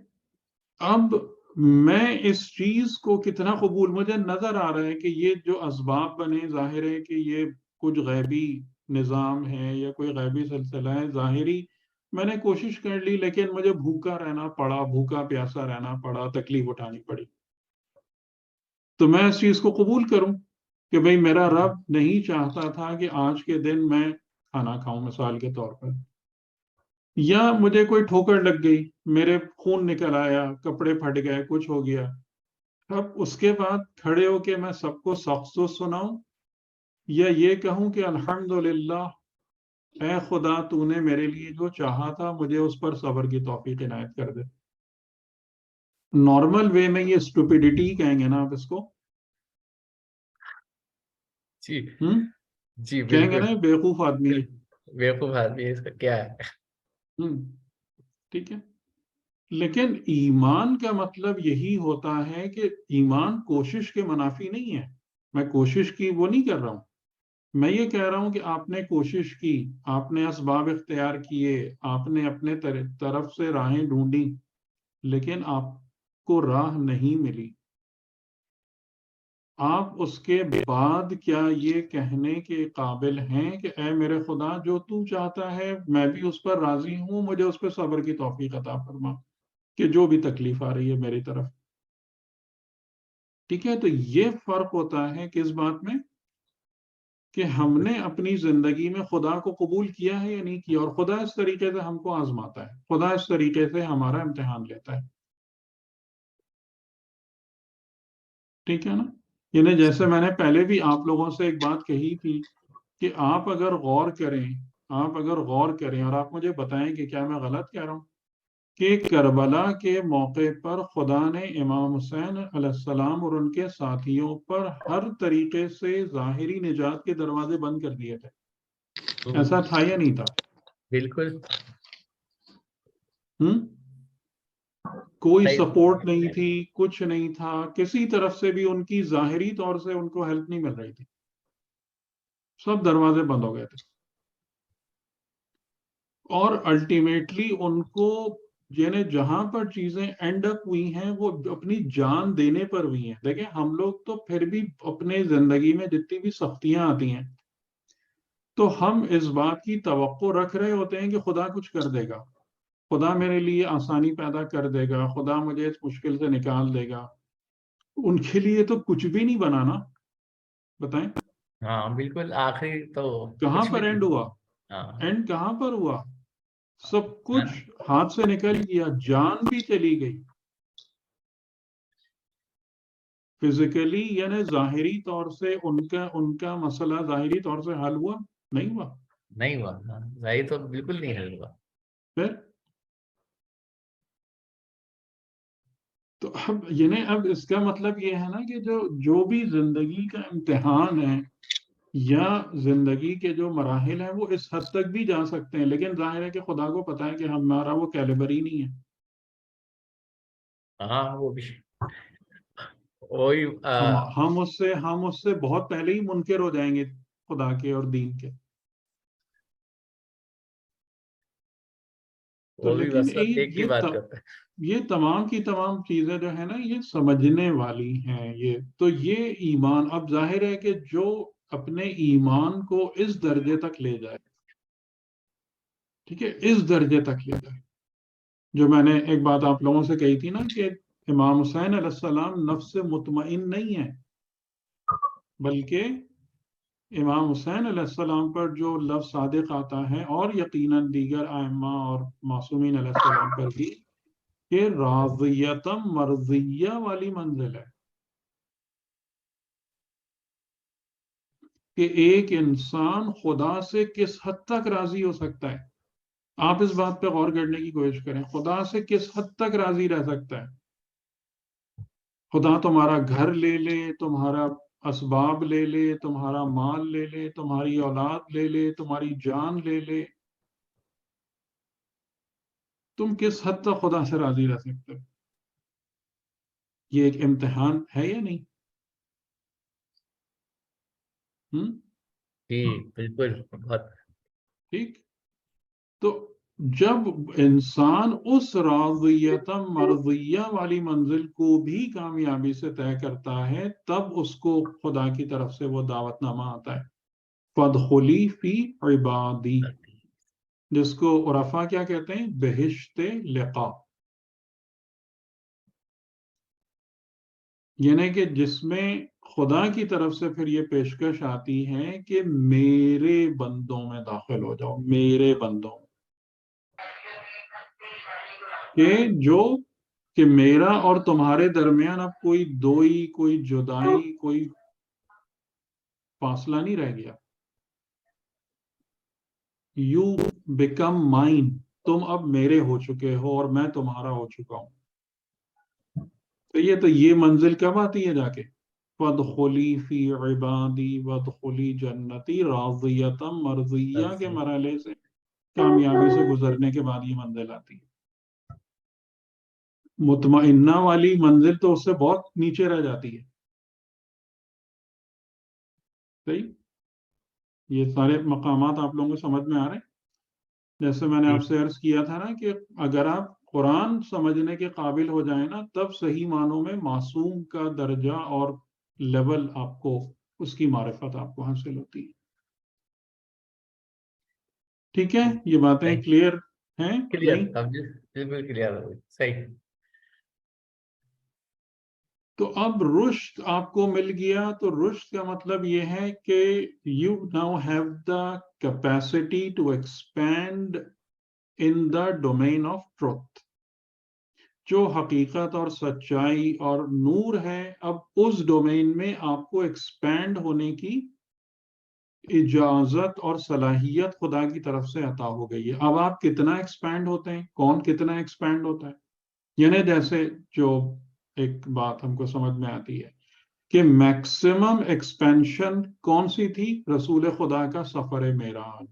اب میں اس چیز کو کتنا قبول، مجھے نظر آ رہا ہے کہ یہ جو اسباب بنے، ظاہر ہے کہ یہ کچھ غیبی نظام ہے یا کوئی غیبی سلسلہ ہے ظاہری. میں نے کوشش کر لی لیکن مجھے بھوکا رہنا پڑا، بھوکا پیاسا رہنا پڑا، تکلیف اٹھانی پڑی. تو میں اس چیز کو قبول کروں کہ بھئی میرا رب نہیں چاہتا تھا کہ آج کے دن میں کھانا کھاؤں مثال کے طور پر، یا مجھے کوئی ٹھوکر لگ گئی، میرے خون نکل آیا، کپڑے پھٹ گئے، کچھ ہو گیا. اب اس کے بعد کھڑے ہو کے میں سب کو سخت سناؤں یا یہ کہوں کہ الحمدللہ اے خدا تو نے میرے لیے جو چاہا تھا مجھے اس پر صبر کی توفیق عنایت کر دے. نارمل وے میں یہ اسٹوپیڈیٹی کہیں گے نا آپ اس کو. جی جی کہیں گے نا بالکل. بیوقوف آدمی ہے. بیوقوف آدمی اس کا کیا ہے. ٹھیک ہے. لیکن ایمان کا مطلب یہی ہوتا ہے کہ ایمان کوشش کے منافی نہیں ہے. میں کوشش کی وہ نہیں کر رہا ہوں. میں یہ کہہ رہا ہوں کہ آپ نے کوشش کی، آپ نے اسباب اختیار کیے، آپ نے اپنے طرف سے راہیں ڈھونڈی، لیکن آپ کو راہ نہیں ملی. آپ اس کے بعد کیا یہ کہنے کے قابل ہیں کہ اے میرے خدا جو تو چاہتا ہے میں بھی اس پر راضی ہوں، مجھے اس پہ صبر کی توفیق عطا فرما کہ جو بھی تکلیف آ رہی ہے میری طرف. ٹھیک ہے. تو یہ فرق ہوتا ہے کس بات میں کہ ہم نے اپنی زندگی میں خدا کو قبول کیا ہے یا نہیں کیا. اور خدا اس طریقے سے ہم کو آزماتا ہے، خدا اس طریقے سے ہمارا امتحان لیتا ہے. ٹھیک ہے نا. یعنی جیسے میں نے پہلے بھی آپ لوگوں سے ایک بات کہی تھی کہ آپ اگر غور کریں اور آپ مجھے بتائیں کہ کیا میں غلط کہہ رہا ہوں کہ کربلا کے موقع پر خدا نے امام حسین علیہ السلام اور ان کے ساتھیوں پر ہر طریقے سے ظاہری نجات کے دروازے بند کر دیے تھے. ایسا تھا یا نہیں تھا؟ بالکل کوئی صحیح۔ سپورٹ نہیں تھی، کچھ نہیں تھا، کسی طرف سے بھی ان کی ظاہری طور سے ان کو ہیلپ نہیں مل رہی تھی، سب دروازے بند ہو گئے تھے، اور الٹیمیٹلی ان کو یعنی جہاں پر چیزیں اینڈ اپ ہوئی ہیں وہ اپنی جان دینے پر ہوئی ہیں۔ دیکھیں ہم لوگ تو پھر بھی اپنے زندگی میں جتنی بھی سختیاں آتی ہیں تو ہم اس بات کی توقع رکھ رہے ہوتے ہیں کہ خدا کچھ کر دے گا، خدا میرے لیے آسانی پیدا کر دے گا، خدا مجھے اس مشکل سے نکال دے گا۔ ان کے لیے تو کچھ بھی نہیں بنا نا، بتائیں ہاں بالکل، آخری تو کہاں کچھ بھی پر اینڈ نہیں۔ ہوا؟ ہاں اینڈ کہاں پر ہوا؟ سب کچھ ہاتھ سے نکل گیا، جان بھی چلی گئی، فزیکلی یعنی ظاہری طور سے ان کا مسئلہ ظاہری طور سے حل ہوا نہیں ہوا۔ نہیں ہوا، ہاں ظاہر تو بالکل نہیں حل ہوا۔ پھر تو اب یعنی اب اس کا مطلب یہ ہے نا کہ جو بھی زندگی کا امتحان ہے یا زندگی کے جو مراحل ہیں وہ اس حد تک بھی جا سکتے ہیں، لیکن ظاہر ہے کہ خدا کو پتا ہے کہ ہمارا وہ کیلیبر ہی نہیں ہے۔ ہاں وہ بھی وہی ہم اس سے بہت پہلے ہی منکر ہو جائیں گے خدا کے اور دین کے۔ تو وہ بھی لیکن بس ایک ہی بات کرتا ہے۔ یہ تمام کی تمام چیزیں جو ہے نا یہ سمجھنے والی ہیں۔ یہ ایمان، اب ظاہر ہے کہ جو اپنے ایمان کو اس درجے تک لے جائے، ٹھیک ہے، اس درجے تک لے جائے، جو میں نے ایک بات آپ لوگوں سے کہی تھی نا کہ امام حسین علیہ السلام نفس مطمئن نہیں ہے، بلکہ امام حسین علیہ السلام پر جو لفظ صادق آتا ہے اور یقیناً دیگر ائمہ اور معصومین علیہ السلام پر بھی، کہ راضیتم مرضیہ والی منزل ہے، کہ ایک انسان خدا سے کس حد تک راضی ہو سکتا ہے۔ آپ اس بات پہ غور کرنے کی کوشش کریں، خدا سے کس حد تک راضی رہ سکتا ہے۔ خدا تمہارا گھر لے لے، تمہارا اسباب لے لے، تمہارا مال لے لے، تمہاری اولاد لے لے، تمہاری جان لے لے، تم کس حد تک خدا سے راضی رہ سکتے ہو؟ یہ ایک امتحان ہے یا نہیں؟ جی بالکل، بہت ٹھیک، تو جب انسان اس راضیتم مرضیہ والی منزل کو بھی کامیابی سے طے کرتا ہے تب اس کو خدا کی طرف سے وہ دعوت نامہ آتا ہے، فادخلی فی عبادی، جس کو عرفا کیا کہتے ہیں؟ بہشت لقا، یعنی کہ جس میں خدا کی طرف سے پھر یہ پیشکش آتی ہے کہ میرے بندوں میں داخل ہو جاؤ، میرے بندوں کہ میرا اور تمہارے درمیان اب کوئی دوئی، کوئی جدائی، کوئی فاصلہ نہیں رہ گیا۔ یو بیکم مائن، تم اب میرے ہو چکے ہو اور میں تمہارا ہو چکا ہوں۔ تو یہ منزل کب آتی ہے جا کے؟ فادخلی فی عبادی وادخلی جنتی، راضیتم مرضیہ کے مرحلے سے کامیابی سے گزرنے کے بعد یہ منزل آتی ہے۔ مطمئنہ والی منزل تو اس سے بہت نیچے رہ جاتی ہے۔ صحیح، یہ سارے مقامات آپ لوگوں کو سمجھ میں آ رہے ہیں؟ جیسے میں نے آپ سے عرض کیا تھا نا کہ اگر آپ قرآن سمجھنے کے قابل ہو جائیں نا تب صحیح معنوں میں معصوم کا درجہ اور لیول آپ کو، اس کی معرفت آپ کو حاصل ہوتی ہے۔ ٹھیک ہے، یہ باتیں کلیئر ہیں؟ کلیئر، بالکل کلیئر ہو گئی، صحیح۔ تو اب رشد آپ کو مل گیا، تو رشد کا مطلب یہ ہے کہ you know have the capacity to expand in the domain of truth, جو حقیقت اور سچائی اور نور ہے، اب اس ڈومین میں آپ کو ایکسپینڈ ہونے کی اجازت اور صلاحیت خدا کی طرف سے عطا ہو گئی ہے۔ اب آپ کتنا ایکسپینڈ ہوتے ہیں، کون کتنا ایکسپینڈ ہوتا ہے؟ یعنی جیسے جو ایک بات ہم کو سمجھ میں آتی ہے کہ میکسیمم ایکسپینشن کون سی تھی؟ رسول خدا کا سفر معراج،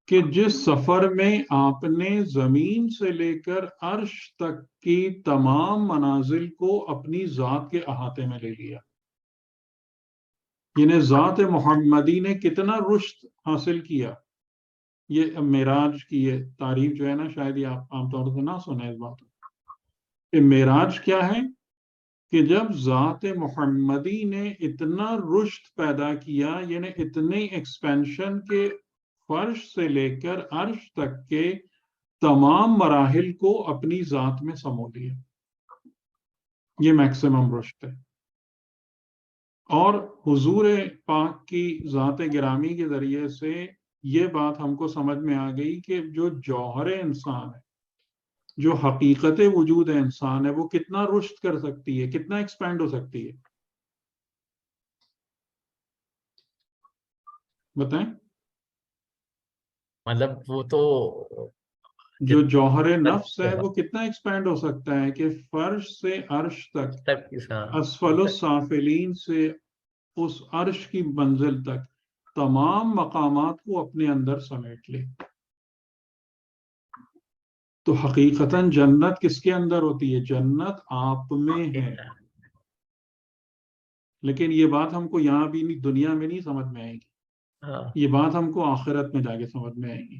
کہ جس سفر میں آپ نے زمین سے لے کر عرش تک کی تمام منازل کو اپنی ذات کے احاطے میں لے لیا، یعنی ذات محمدی نے کتنا رشد حاصل کیا. یہ معراج کی یہ تعریف جو ہے نا، شاید یہ آپ عام طور سے نہ سنیں اس بات کہ معراج کیا ہے، کہ جب ذات محمدی نے اتنا رشد پیدا کیا، یعنی اتنے ایکسپینشن کے فرش سے لے کر عرش تک کے تمام مراحل کو اپنی ذات میں سمو لیا، یہ میکسیمم رشد ہے. اور حضور پاک کی ذات گرامی کے ذریعے سے یہ بات ہم کو سمجھ میں آ گئی کہ جو جوہر انسان ہے، جو حقیقت وجود انسان ہے، وہ کتنا رشد کر سکتی ہے، کتنا ایکسپینڈ ہو سکتی ہے. بتائیں. مطلب وہ تو جو جوہر نفس ہے وہ کتنا ایکسپینڈ ہو سکتا ہے کہ فرش سے عرش تک، اسفل السافلین سے اس عرش کی منزل تک تمام مقامات کو اپنے اندر سمیٹ لے. تو حقیقتاً جنت کس کے اندر ہوتی ہے؟ جنت آپ میں ہے. لیکن یہ بات ہم کو یہاں بھی نہیں، دنیا میں نہیں سمجھ میں آئے گی، یہ بات ہم کو آخرت میں جا کے سمجھ میں آئے گی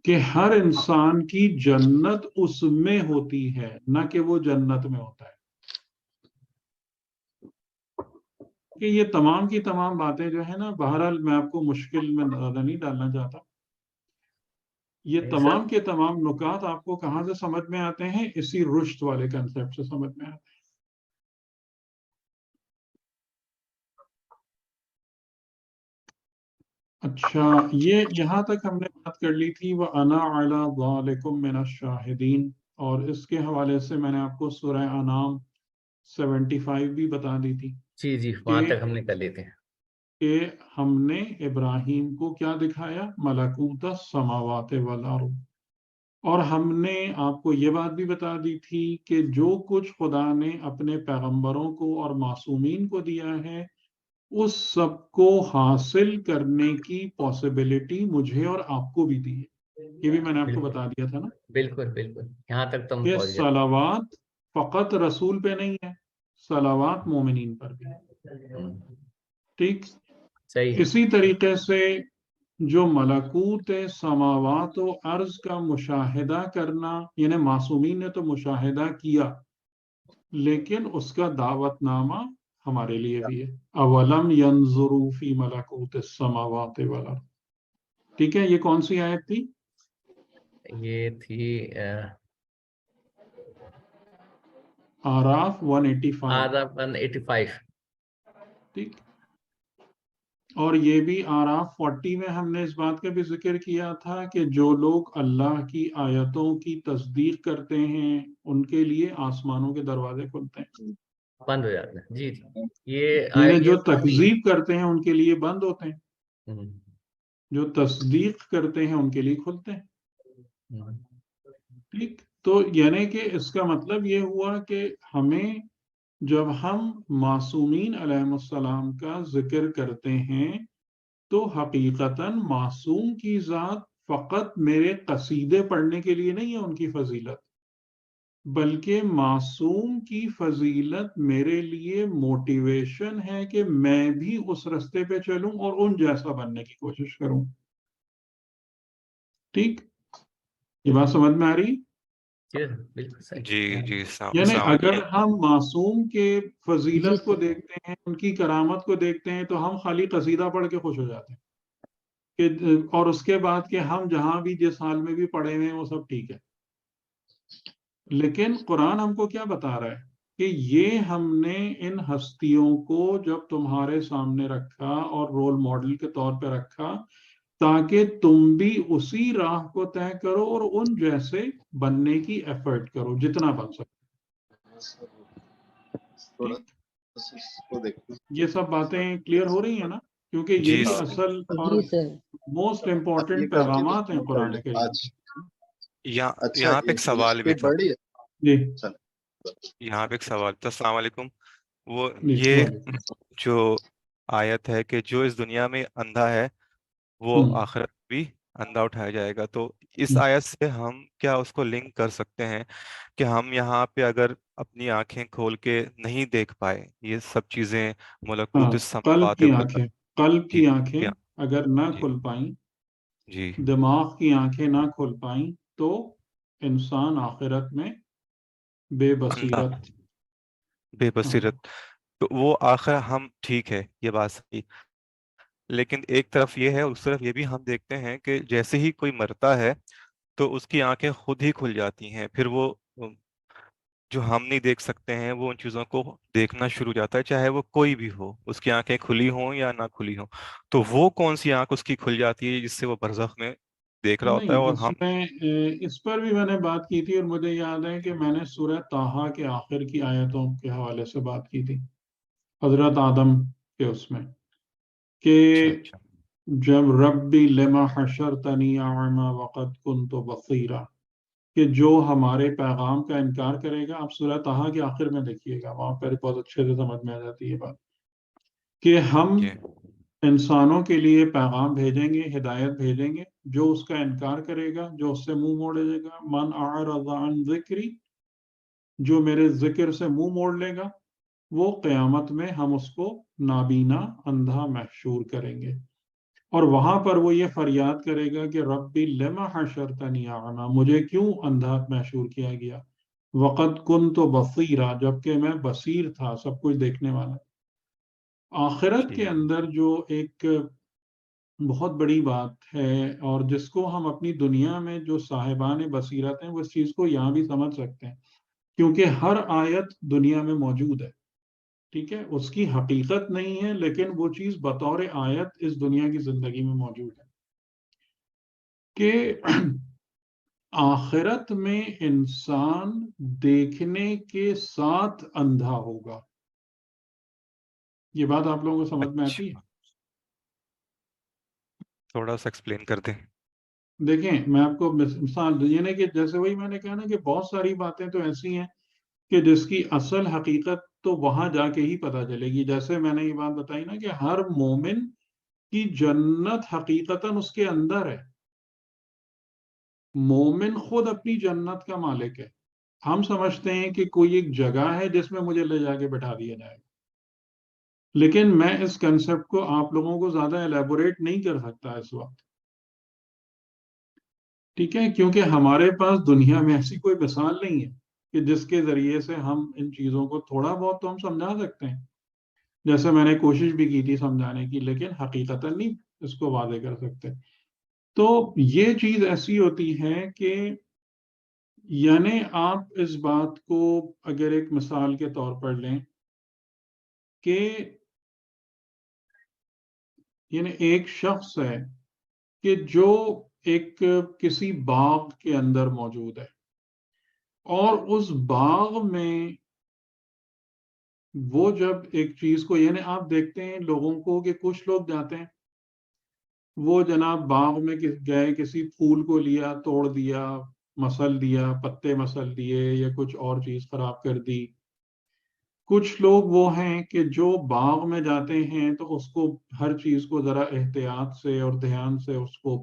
کہ ہر انسان کی جنت اس میں ہوتی ہے، نہ کہ وہ جنت میں ہوتا ہے. کہ یہ تمام کی تمام باتیں جو ہے نا، بہرحال میں آپ کو مشکل میں زیادہ نہیں ڈالنا چاہتا، یہ تمام کے تمام نکات آپ کو کہاں سے سمجھ میں آتے ہیں؟ اسی رشد والے کنسپٹ سے سمجھ میں آتے ہیں. اچھا، یہ یہاں تک ہم نے بات کر لی تھی وَأَنَا عَلَىٰ ذَلِكُم مِّنَ الشَّاهِدِينَ، اور اس کے حوالے سے میں نے آپ کو سورہ انعام 75 بھی بتا دی تھی. جی وہاں تک ہم نے کر لیتے ہیں کہ ہم نے ابراہیم کو کیا دکھایا؟ ملکوت السماوات والارض. اور ہم نے آپ کو یہ بات بھی بتا دی تھی کہ جو کچھ خدا نے اپنے پیغمبروں کو اور معصومین کو دیا ہے، اس سب کو حاصل کرنے کی پاسبلٹی مجھے اور آپ کو بھی دی ہے. یہ بھی میں نے آپ کو بتا دیا تھا نا. بالکل یہاں تک تو کہ صلوات فقط رسول پہ نہیں ہے، صلوات مومنین پر بھی ہے. ٹھیک. صحیح. اسی طریقے سے جو ملکوت سماوات و ارض کا مشاہدہ کرنا، یعنی معصومین نے تو مشاہدہ کیا، لیکن اس کا دعوت نامہ ہمارے لیے بھی ہے. اولم ینظروا فی ملکوت السماوات والارض. ٹھیک ہے، یہ کون سی آیت تھی؟ یہ تھی آراف 185. ٹھیک. اور یہ بھی آراف 40 میں ہم نے اس بات کا بھی ذکر کیا تھا کہ جو لوگ اللہ کی آیتوں کی تصدیق کرتے ہیں ان کے لیے آسمانوں کے دروازے کھلتے ہیں، بند ہو جاتے ہیں. جی یہ یعنی جو تکذیب کرتے ہیں ان کے لیے بند ہوتے ہیں، جو تصدیق کرتے ہیں ان کے لیے کھلتے ہیں. ٹھیک. تو یعنی کہ اس کا مطلب یہ ہوا کہ ہمیں جب ہم معصومین علیہ السلام کا ذکر کرتے ہیں تو حقیقتاً معصوم کی ذات فقط میرے قصیدے پڑھنے کے لیے نہیں ہے ان کی فضیلت، بلکہ معصوم کی فضیلت میرے لیے موٹیویشن ہے کہ میں بھی اس رستے پہ چلوں اور ان جیسا بننے کی کوشش کروں. ٹھیک. یہ بات سمجھ میں آ رہی؟ جی یعنی اگر ہم معصوم کے فضیلت کو دیکھتے ہیں، ان کی کرامت کو دیکھتے ہیں، تو ہم خالی قصیدہ پڑھ کے خوش ہو جاتے ہیں کہ اور اس کے بعد کہ ہم جہاں بھی جس حال میں بھی پڑھے ہوئے ہیں وہ سب ٹھیک ہے. لیکن قرآن ہم کو کیا بتا رہا ہے کہ یہ ہم نے ان ہستیوں کو جب تمہارے سامنے رکھا اور رول ماڈل کے طور پہ رکھا تاکہ تم بھی اسی راہ کو طے کرو اور ان جیسے بننے کی ایفرٹ کرو جتنا بن سکے. یہ سب باتیں کلیئر ہو رہی ہیں نا؟ کیونکہ یہی اصل اور موسٹ امپورٹنٹ پیغامات ہیں قرآن کے. یہاں پہ ایک سوال بھی تھا. جی یہاں پہ ایک سوال تھا. السلام علیکم. وہ یہ جو آیت ہے کہ جو اس دنیا میں اندھا ہے وہ آخرت بھی اندھا اٹھایا جائے گا. تو اس آیت سے ہم کیا اس کو لنک کر سکتے ہیں کہ ہم یہاں پہ اگر اپنی آنکھیں کھول کے نہیں دیکھ پائے یہ سب چیزیں ملکوت قلب السماوات کی والارض. آنکھیں، قلب جی کی آنکھیں اگر نہ جی کھل پائیں، جی دماغ کی آنکھیں نہ کھل پائیں، تو انسان آخرت میں بے اندھا، بصیرت. بے ہاں بصیرت. تو وہ آخر ہم ٹھیک ہے یہ بات صحیح، لیکن ایک طرف یہ ہے اس طرف یہ بھی ہم دیکھتے ہیں کہ جیسے ہی کوئی مرتا ہے تو اس کی آنکھیں خود ہی کھل جاتی ہیں. پھر وہ جو ہم نہیں دیکھ سکتے ہیں وہ ان چیزوں کو دیکھنا شروع جاتا ہے، چاہے وہ کوئی بھی ہو، اس کی آنکھیں کھلی ہوں یا نہ کھلی ہوں. تو وہ کون سی آنکھ اس کی کھل جاتی ہے جس سے وہ برزخ میں دیکھ رہا ہوتا ہے نہیں، اور اس ہم. میں اس پر بھی میں نے بات کی تھی، اور مجھے یاد ہے کہ میں نے سورہ طٰہٰ کے آخر کی آیتوں کے حوالے سے بات کی تھی، حضرت آدم کے اس میں، کہ اچھا اچھا جب ربی لما حشرتنی اعمی وقد کنت بصیرا، کہ جو ہمارے پیغام کا انکار کرے گا. آپ سورہ طٰہٰ کے آخر میں دیکھیے گا، وہاں پر بہت اچھے سے سمجھ میں آ جاتی ہے بات، کہ ہم جی انسانوں کے لیے پیغام بھیجیں گے، ہدایت بھیجیں گے. جو اس کا انکار کرے گا، جو اس سے منہ موڑے گا، من اعرض عن ذکری، جو میرے ذکر سے منہ موڑ لے گا، وہ قیامت میں ہم اس کو نابینا، اندھا محشور کریں گے. اور وہاں پر وہ یہ فریاد کرے گا کہ ربی لما حشرتنی اعمی، مجھے کیوں اندھا محشور کیا گیا، وقد کنت بصیرا، جبکہ میں بصیر تھا، سب کچھ دیکھنے والا. آخرت کے ٹھیک. اندر جو ایک بہت بڑی بات ہے، اور جس کو ہم اپنی دنیا میں جو صاحبان بصیرت ہیں وہ اس چیز کو یہاں بھی سمجھ سکتے ہیں، کیونکہ ہر آیت دنیا میں موجود ہے. ٹھیک ہے، اس کی حقیقت نہیں ہے، لیکن وہ چیز بطور آیت اس دنیا کی زندگی میں موجود ہے، کہ آخرت میں انسان دیکھنے کے ساتھ اندھا ہوگا. یہ بات آپ لوگوں کو سمجھ میں آتی ہے؟ اچھا تھوڑا سا ایکسپلین کر دیں. دیکھیں، میں آپ کو مثال دوں، یعنی کہ جیسے وہی میں نے کہا نا کہ بہت ساری باتیں تو ایسی ہیں کہ جس کی اصل حقیقت تو وہاں جا کے ہی پتہ چلے گی. جیسے میں نے یہ بات بتائی نا کہ ہر مومن کی جنت حقیقتاً اس کے اندر ہے. مومن خود اپنی جنت کا مالک ہے. ہم سمجھتے ہیں کہ کوئی ایک جگہ ہے جس میں مجھے لے جا کے بٹھا دیا جائے گا، لیکن میں اس کنسپٹ کو آپ لوگوں کو زیادہ ایلیبوریٹ نہیں کر سکتا اس وقت. ٹھیک ہے، کیونکہ ہمارے پاس دنیا میں ایسی کوئی مثال نہیں ہے کہ جس کے ذریعے سے ہم ان چیزوں کو تھوڑا بہت تو ہم سمجھا سکتے ہیں، جیسے میں نے کوشش بھی کی تھی سمجھانے کی، لیکن حقیقتاً نہیں اس کو واضح کر سکتے. تو یہ چیز ایسی ہوتی ہے کہ یعنی آپ اس بات کو اگر ایک مثال کے طور پر لیں کہ یعنی ایک شخص ہے کہ جو ایک کسی باغ کے اندر موجود ہے، اور اس باغ میں وہ جب ایک چیز کو، یعنی آپ دیکھتے ہیں لوگوں کو کہ کچھ لوگ جاتے ہیں، وہ جناب باغ میں گئے، کسی پھول کو لیا، توڑ دیا، مسل دیا، پتے مسل دیے، یا کچھ اور چیز خراب کر دی. کچھ لوگ وہ ہیں کہ جو باغ میں جاتے ہیں تو اس کو ہر چیز کو ذرا احتیاط سے اور دھیان سے اس کو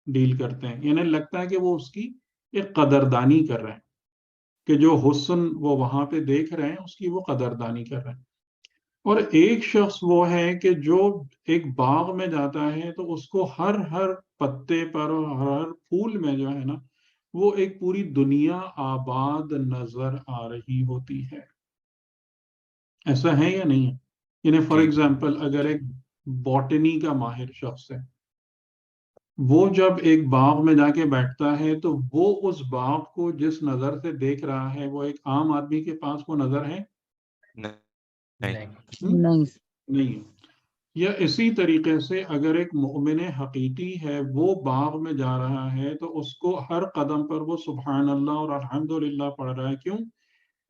ڈیل کرتے ہیں، یعنی لگتا ہے کہ وہ اس کی ایک قدردانی کر رہے ہیں، کہ جو حسن وہ وہاں پہ دیکھ رہے ہیں اس کی وہ قدردانی کر رہے ہیں. اور ایک شخص وہ ہے کہ جو ایک باغ میں جاتا ہے تو اس کو ہر پتے پر اور ہر پھول میں جو ہے نا، وہ ایک پوری دنیا آباد نظر آ رہی ہوتی ہے. ایسا ہے یا نہیں ہے؟ یعنی فار جی ایگزامپل اگر ایک باٹنی کا ماہر شخص ہے، وہ جب ایک باغ میں جا کے بیٹھتا ہے تو وہ اس باغ کو جس نظر سے دیکھ رہا ہے وہ ایک عام آدمی کے پاس وہ نظر ہے؟ نہیں. نہیں. نہیں. یا اسی طریقے سے اگر ایک مومن حقیقی ہے، وہ باغ میں جا رہا ہے تو اس کو ہر قدم پر وہ سبحان اللہ اور الحمدللہ پڑھ رہا ہے. کیوں؟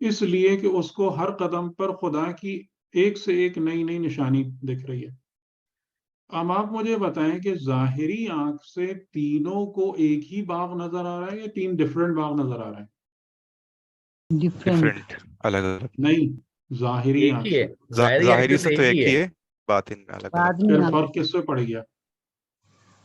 اس لیے کہ اس کو ہر قدم پر خدا کی ایک سے ایک نئی نئی نشانی دکھ رہی ہے. اب آپ مجھے بتائیں کہ ظاہری آنکھ سے تینوں کو ایک ہی باغ نظر آ رہا ہے یا تین ڈفرینٹ باغ نظر آ رہے ہیں؟ ڈفرینٹ. ڈفرینٹ، الگ الگ. نہیں، ظاہری ایک آنکھ ہی ہے، سے. ظاہری آنکھ ظاہری سے سے تو تو ایک ہی ایک ہے. ہی ہے، باطن میں الگ الگ. بعد میں پھر آ فرق کس سے پڑ گیا؟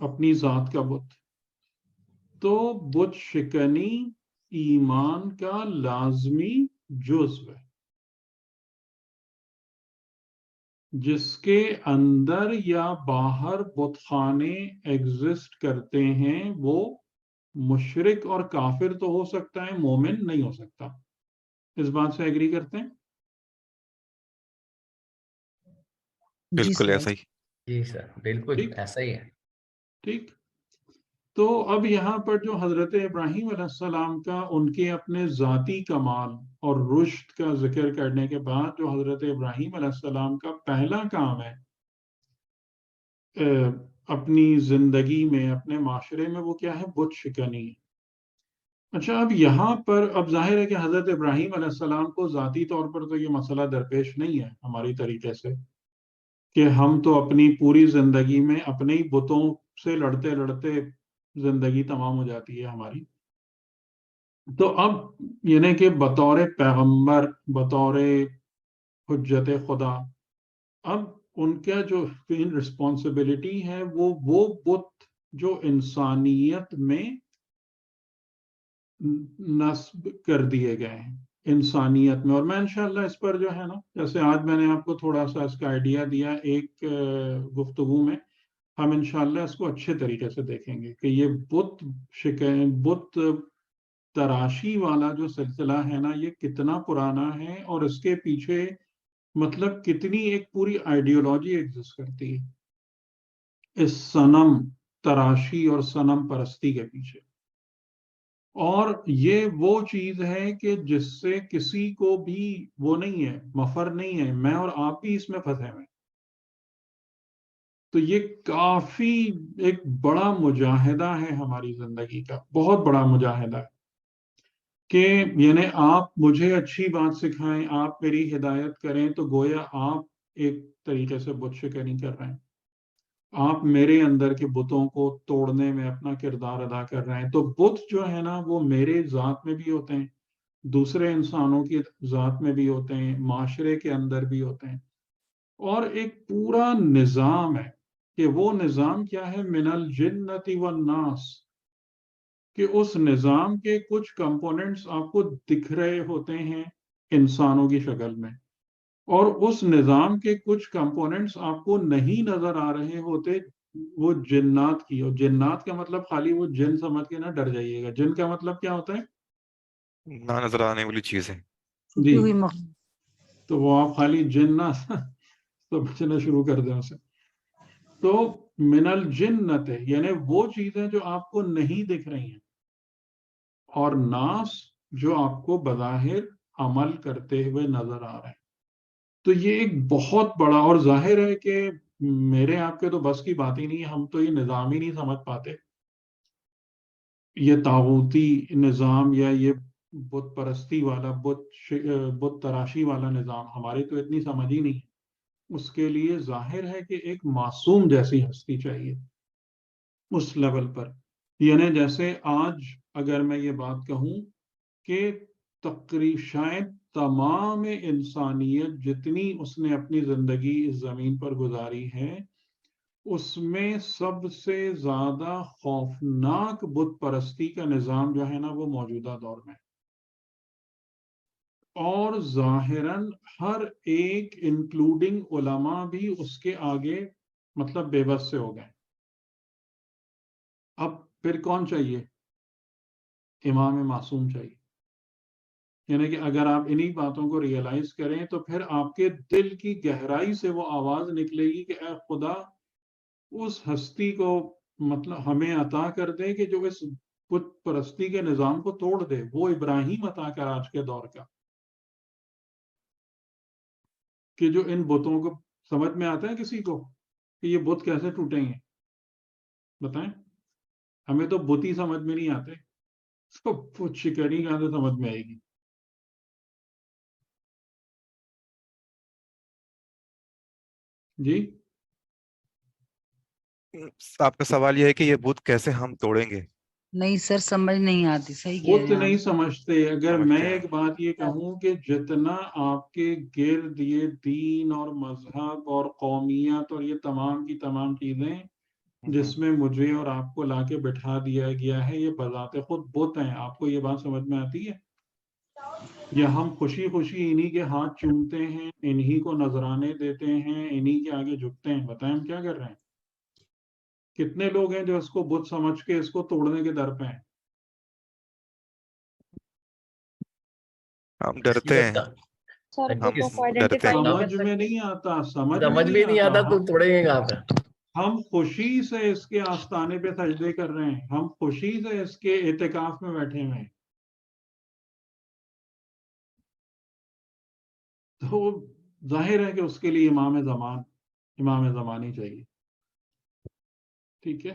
اپنی ذات کا بت. تو بت شکنی ایمان کا لازمی جزو ہے. جس کے اندر یا باہر بت خانے ایگزسٹ کرتے ہیں وہ مشرک اور کافر تو ہو سکتا ہے، مومن نہیں ہو سکتا. اس بات سے ایگری کرتے ہیں؟ جی بالکل سر. ایسا ہی. جی سر بالکل ٹھیک ایسا ہی ہے. ٹھیک. تو اب یہاں پر جو حضرت ابراہیم علیہ السلام کا ان کے اپنے ذاتی کمال اور رشد کا ذکر کرنے کے بعد جو حضرت ابراہیم علیہ السلام کا پہلا کام ہے اپنی زندگی میں، اپنے معاشرے میں، وہ کیا ہے؟ بت شکنی. اچھا، اب یہاں پر اب ظاہر ہے کہ حضرت ابراہیم علیہ السلام کو ذاتی طور پر تو یہ مسئلہ درپیش نہیں ہے ہماری طریقے سے، کہ ہم تو اپنی پوری زندگی میں اپنے ہی بتوں سے لڑتے لڑتے زندگی تمام ہو جاتی ہے ہماری. تو اب یعنی کہ بطور پیغمبر، بطور حجت خدا، اب ان کا جو رسپانسبلٹی ہے وہ بت جو انسانیت میں نصب کر دیے گئے ہیں، انسانیت میں. اور میں انشاءاللہ اس پر جو ہے نا، جیسے آج میں نے آپ کو تھوڑا سا اس کا آئیڈیا دیا ایک گفتگو میں، ہم انشاءاللہ اس کو اچھے طریقے سے دیکھیں گے کہ یہ بت تراشی والا جو سلسلہ ہے نا، یہ کتنا پرانا ہے اور اس کے پیچھے مطلب کتنی ایک پوری آئیڈیولوجی ایگزسٹ کرتی ہے اس صنم تراشی اور صنم پرستی کے پیچھے. اور یہ وہ چیز ہے کہ جس سے کسی کو بھی وہ نہیں ہے، مفر نہیں ہے. میں اور آپ بھی اس میں پھنسے ہوئے. تو یہ کافی ایک بڑا مجاہدہ ہے ہماری زندگی کا، بہت بڑا مجاہدہ ہے کہ یعنی آپ مجھے اچھی بات سکھائیں، آپ میری ہدایت کریں تو گویا آپ ایک طریقے سے بت شکنی کر رہے ہیں. آپ میرے اندر کے بتوں کو توڑنے میں اپنا کردار ادا کر رہے ہیں. تو بت جو ہے نا وہ میرے ذات میں بھی ہوتے ہیں، دوسرے انسانوں کی ذات میں بھی ہوتے ہیں، معاشرے کے اندر بھی ہوتے ہیں. اور ایک پورا نظام ہے کہ وہ نظام کیا ہے؟ من الجنت والناس، کہ اس نظام کے کچھ کمپوننٹس آپ کو دکھ رہے ہوتے ہیں انسانوں کی شکل میں، اور اس نظام کے کچھ کمپوننٹس آپ کو نہیں نظر آ رہے ہوتے، وہ جنات کی. اور جنات کا مطلب خالی وہ جن سمجھ کے نہ ڈر جائیے گا. جن کا مطلب کیا ہوتا ہے؟ نہ نظر آنے والی چیز ہے. چھپی جی، ہوئی مخلوق. تو وہ آپ خالی جن نہ سمجھنا شروع کر دیں اسے. تو من الجنت ہے یعنی وہ چیزیں جو آپ کو نہیں دکھ رہی ہیں، اور ناس جو آپ کو بظاہر عمل کرتے ہوئے نظر آ رہے ہیں. تو یہ ایک بہت بڑا، اور ظاہر ہے کہ میرے آپ کے تو بس کی بات ہی نہیں ہے، ہم تو یہ نظام ہی نہیں سمجھ پاتے. یہ طاغوتی نظام یا یہ بت پرستی والا بت تراشی والا نظام ہماری تو اتنی سمجھ ہی نہیں. اس کے لیے ظاہر ہے کہ ایک معصوم جیسی ہستی چاہیے اس لیول پر. یعنی جیسے آج اگر میں یہ بات کہوں کہ شاید تمام انسانیت جتنی اس نے اپنی زندگی اس زمین پر گزاری ہے، اس میں سب سے زیادہ خوفناک بت پرستی کا نظام جو ہے نا وہ موجودہ دور میں. اور ظاہراً ہر ایک انکلوڈنگ علماء بھی اس کے آگے مطلب بے بس سے ہو گئے. اب پھر کون چاہیے؟ امام معصوم چاہیے. یعنی کہ اگر آپ انہی باتوں کو ریئلائز کریں تو پھر آپ کے دل کی گہرائی سے وہ آواز نکلے گی کہ اے خدا، اس ہستی کو مطلب ہمیں عطا کر دے کہ جو اس بت پرستی کے نظام کو توڑ دے. وہ ابراہیم عطا کر آج کے دور کا، کہ جو ان بتوں کو سمجھ میں آتا ہے کسی کو کہ یہ بت کیسے ٹوٹیں گے؟ بتائیں. ہمیں تو بت ہی سمجھ میں نہیں آتے، تو بت شکنی کہاں سے سمجھ میں آئے گی؟ جی آپ کا سوال یہ ہے کہ یہ بت کیسے ہم توڑیں گے؟ نہیں سر، سمجھ نہیں آتی. صحیح کہہ بت رہے ہیں نہیں آپ. سمجھتے. اگر سمجھتے میں ہیں. ایک بات یہ کہوں کہ جتنا آپ کے گرد یہ دین اور مذہب اور قومیت اور یہ تمام کی تمام چیزیں جس میں مجھے اور آپ کو لا کے بٹھا دیا گیا ہے، یہ بذات خود بت ہیں. آپ کو یہ بات سمجھ میں آتی ہے؟ یا ہم خوشی خوشی انہی کے ہاتھ چومتے ہیں، انہی کو نذرانے دیتے ہیں، انہی کے آگے جھکتے ہیں؟ بتائیں ہم کیا کر رہے ہیں؟ کتنے لوگ ہیں جو اس کو بت سمجھ کے اس کو توڑنے کے در پہ ہیں؟ ہم ڈرتے حقیقت ہیں، کا سر ہم بتوں کو ڈرتے ہیں. آئیڈینٹیفائی نہیں کر سمجھ میں سکتے. نہیں آتا، سمجھ میں سمجھ بھی نہیں آتا آتا. تو توڑیں گے کہاں پہ. ہم خوشی سے اس کے آستانے پہ سجدے کر رہے ہیں، ہم خوشی سے اس کے اعتکاف میں بیٹھے ہوئے ہیں. تو ظاہر ہے کہ اس کے لیے امام زمانی چاہیے. ٹھیک ہے،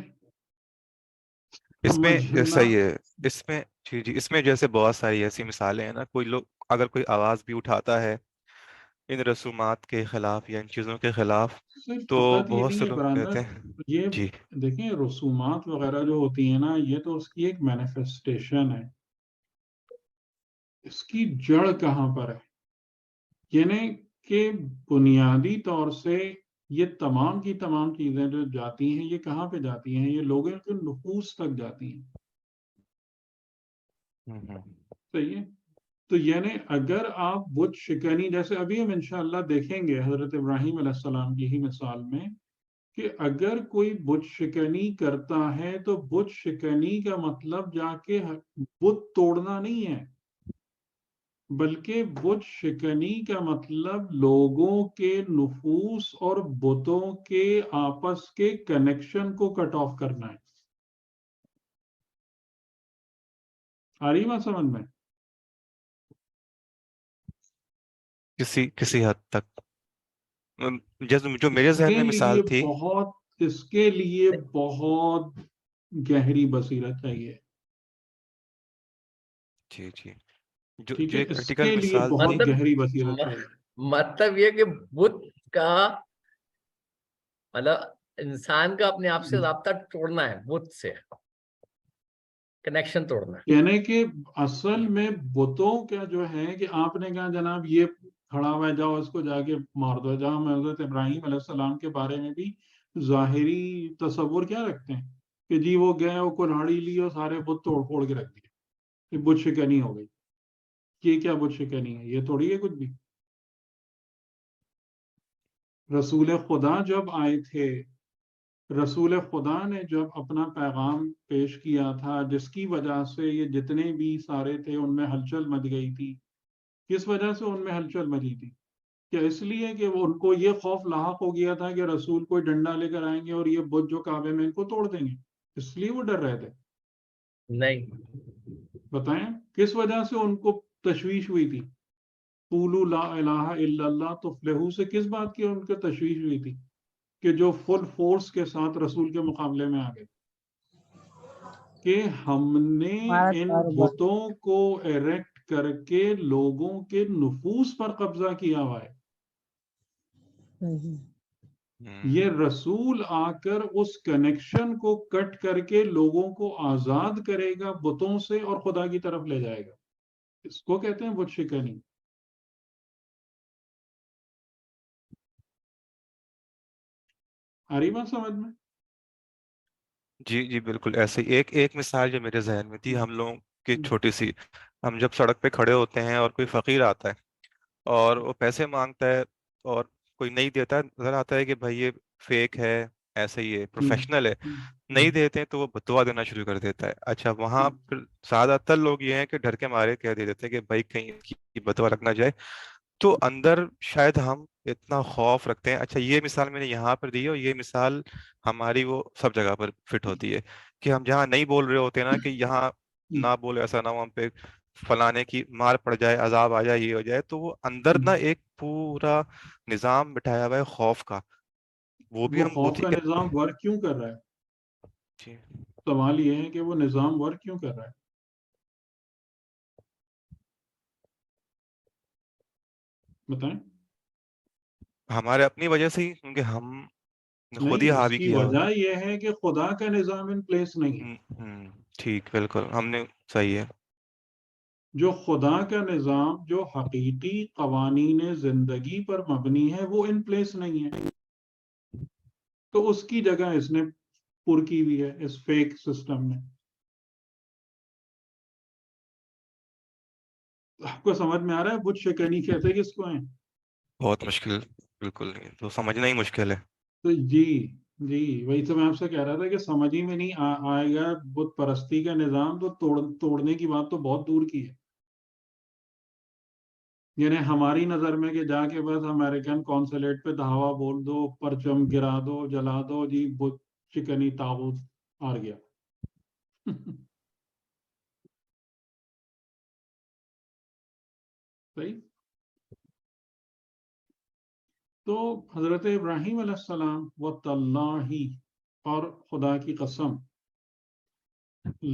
اس میں سمجھنا. صحیح ہے. اس میں جی اس میں جیسے بہت ساری ایسی مثالیں ہیں نا، کوئی لوگ اگر کوئی آواز بھی اٹھاتا ہے ان رسومات کے خلاف یا ان چیزوں کے خلاف، صرف تو فقط یہ بہت نہیں سے ہے لوگ برادر، کہتے ہیں. یہ جی دیکھیں رسومات وغیرہ جو ہوتی ہیں نا، یہ تو اس کی ایک مینیفیسٹیشن ہے. اس کی جڑ کہاں پر ہے؟ یعنی کہ بنیادی طور سے یہ تمام کی تمام چیزیں جو جاتی ہیں، یہ کہاں پہ جاتی ہیں؟ یہ لوگوں کے نفوس تک جاتی ہیں. صحیح ہے. تو یعنی اگر آپ بت شکنی، جیسے ابھی ہم انشاءاللہ دیکھیں گے حضرت ابراہیم علیہ السلام کی ہی مثال میں، کہ اگر کوئی بت شکنی کرتا ہے تو بت شکنی کا مطلب جا کے بت توڑنا نہیں ہے، بلکہ بت شکنی کا مطلب لوگوں کے نفوس اور بتوں کے آپس کے کنیکشن کو کٹ آف کرنا ہے. آ رہی بات سمجھ میں؟ کسی حد تک. جیسے جو میرے ذہن میں مثال تھی. اس کے لیے بہت گہری بصیرت چاہیے. جی ٹھیک جو ہے، ایک اس پریکٹیکل کے لیے مثال بہت تھی. مطلب گہری بصیرت چاہیے. مطلب یہ کہ بت کا مطلب انسان کا اپنے آپ سے رابطہ توڑنا ہے، بت سے کنیکشن توڑنا ہے. یعنی کہ اصل میں بتوں کا جو ہے کہ آپ نے کہا جناب یہ کھڑا ہوا ہے، جاؤ اس کو جا کے مار دو. جہاں ہم حضرت ابراہیم علیہ السلام کے بارے میں بھی ظاہری تصور کیا رکھتے ہیں کہ جی وہ گئے، وہ کلہاڑی لی اور سارے بت توڑ پھوڑ کے رکھ دیے، کہ بت شکنی ہو گئی. یہ کیا بت شکنی ہے؟ یہ تھوڑی ہے کچھ بھی. رسول خدا جب آئے تھے، رسول خدا نے جب اپنا پیغام پیش کیا تھا، جس کی وجہ سے یہ جتنے بھی سارے تھے ان میں ہلچل مچ گئی تھی. کس وجہ سے ان میں ہلچل مچی تھی؟ کیا اس لیے کہ ان کو یہ خوف لاحق ہو گیا تھا کہ رسول کوئی ڈنڈا لے کر آئیں گے اور یہ بت جو کعبے میں ان کو توڑ دیں گے؟ اس لیے وہ ڈر رہے تھے؟ نہیں، بتائیں کس وجہ سے ان کو تشویش ہوئی تھی؟ قولوا لا الہ الا اللہ تفلحوا سے کس بات کی ان کو تشویش ہوئی تھی؟ کہ جو فل فورس کے ساتھ رسول کے مقابلے میں آ گئے، کہ ہم نے ان بتوں کو ایریکٹ کر کے لوگوں کے نفوس پر قبضہ کیا ہوا ہے. یہ رسول آ کر اس کنیکشن کو کٹ کر کے لوگوں کو آزاد کرے گا بتوں سے اور خدا کی طرف لے جائے گا. اس کو کہتے ہیں بت شکنی. آ رہی بات سمجھ میں؟ جی بالکل ایسے ہی ایک مثال جو میرے ذہن میں تھی، ہم لوگوں کی چھوٹی سی. ہم جب سڑک پہ کھڑے ہوتے ہیں اور کوئی فقیر آتا ہے اور وہ پیسے مانگتا ہے اور کوئی نہیں دیتا ہے، نظر آتا ہے کہ بھائی یہ فیک ہے، ایسے ہی ہے، پروفیشنل ہے، نہیں دیتے ہیں تو وہ بتوا دینا شروع کر دیتا ہے. اچھا وہاں پھر زیادہ تر لوگ یہ ہیں کہ ڈر کے مارے کہہ دیتے ہیں کہ بھائی کہیں اس کی بتوا لگ نہ جائے. تو اندر شاید ہم اتنا خوف رکھتے ہیں. اچھا یہ مثال میں نے یہاں پر دی ہے، اور یہ مثال ہماری وہ سب جگہ پر فٹ ہوتی ہے کہ ہم جہاں نہیں بول رہے ہوتے نا کہ یہاں نہ بولے، ایسا نہ ہو ہم پہ فلانے کی مار پڑ جائے، عذاب آ جائے، یہ ہو جائے. تو وہ اندر نا ایک پورا نظام بٹھایا ہوا ہے خوف کا، وہ بھی وہ ہم خوف بہت ہی کا نظام ورک کیوں کر رہا ہے؟ جی سوال یہ ہے کہ وہ نظام ورک کیوں کر رہا ہے؟ بتائیں. ہمارے اپنی وجہ سے ہی، کیونکہ ہم خود ہی نہیں، اس حاوی کی کیا ہوا وجہ یہ ہے کہ خدا کا نظام ان پلیس نہیں ہے. ٹھیک بالکل ہم نے صحیح ہے. جو خدا کا نظام جو حقیقی قوانین زندگی پر مبنی ہے وہ ان پلیس نہیں ہے، تو اس کی جگہ اس نے پر کی ہوئی ہے اس فیک سسٹم میں. آپ کو سمجھ میں آ رہا ہے بت شکنی کہتے کس کو ہیں؟ بہت مشکل، بالکل نہیں، تو سمجھنا ہی مشکل ہے. تو جی وہی تو میں آپ سے کہہ رہا تھا کہ سمجھ ہی میں نہیں آئے گا بت پرستی کا نظام تو توڑنے کی بات تو بہت دور کی ہے. یعنی ہماری نظر میں کہ جا کے بس امریکن قونصلیٹ پہ دھاوا بول دو، پرچم گرا دو، جلا دو، جی بت شکنی طاغوت آ گیا. صحیح. تو حضرت ابراہیم علیہ السلام وَتَاللَّهِ، اور خدا کی قسم،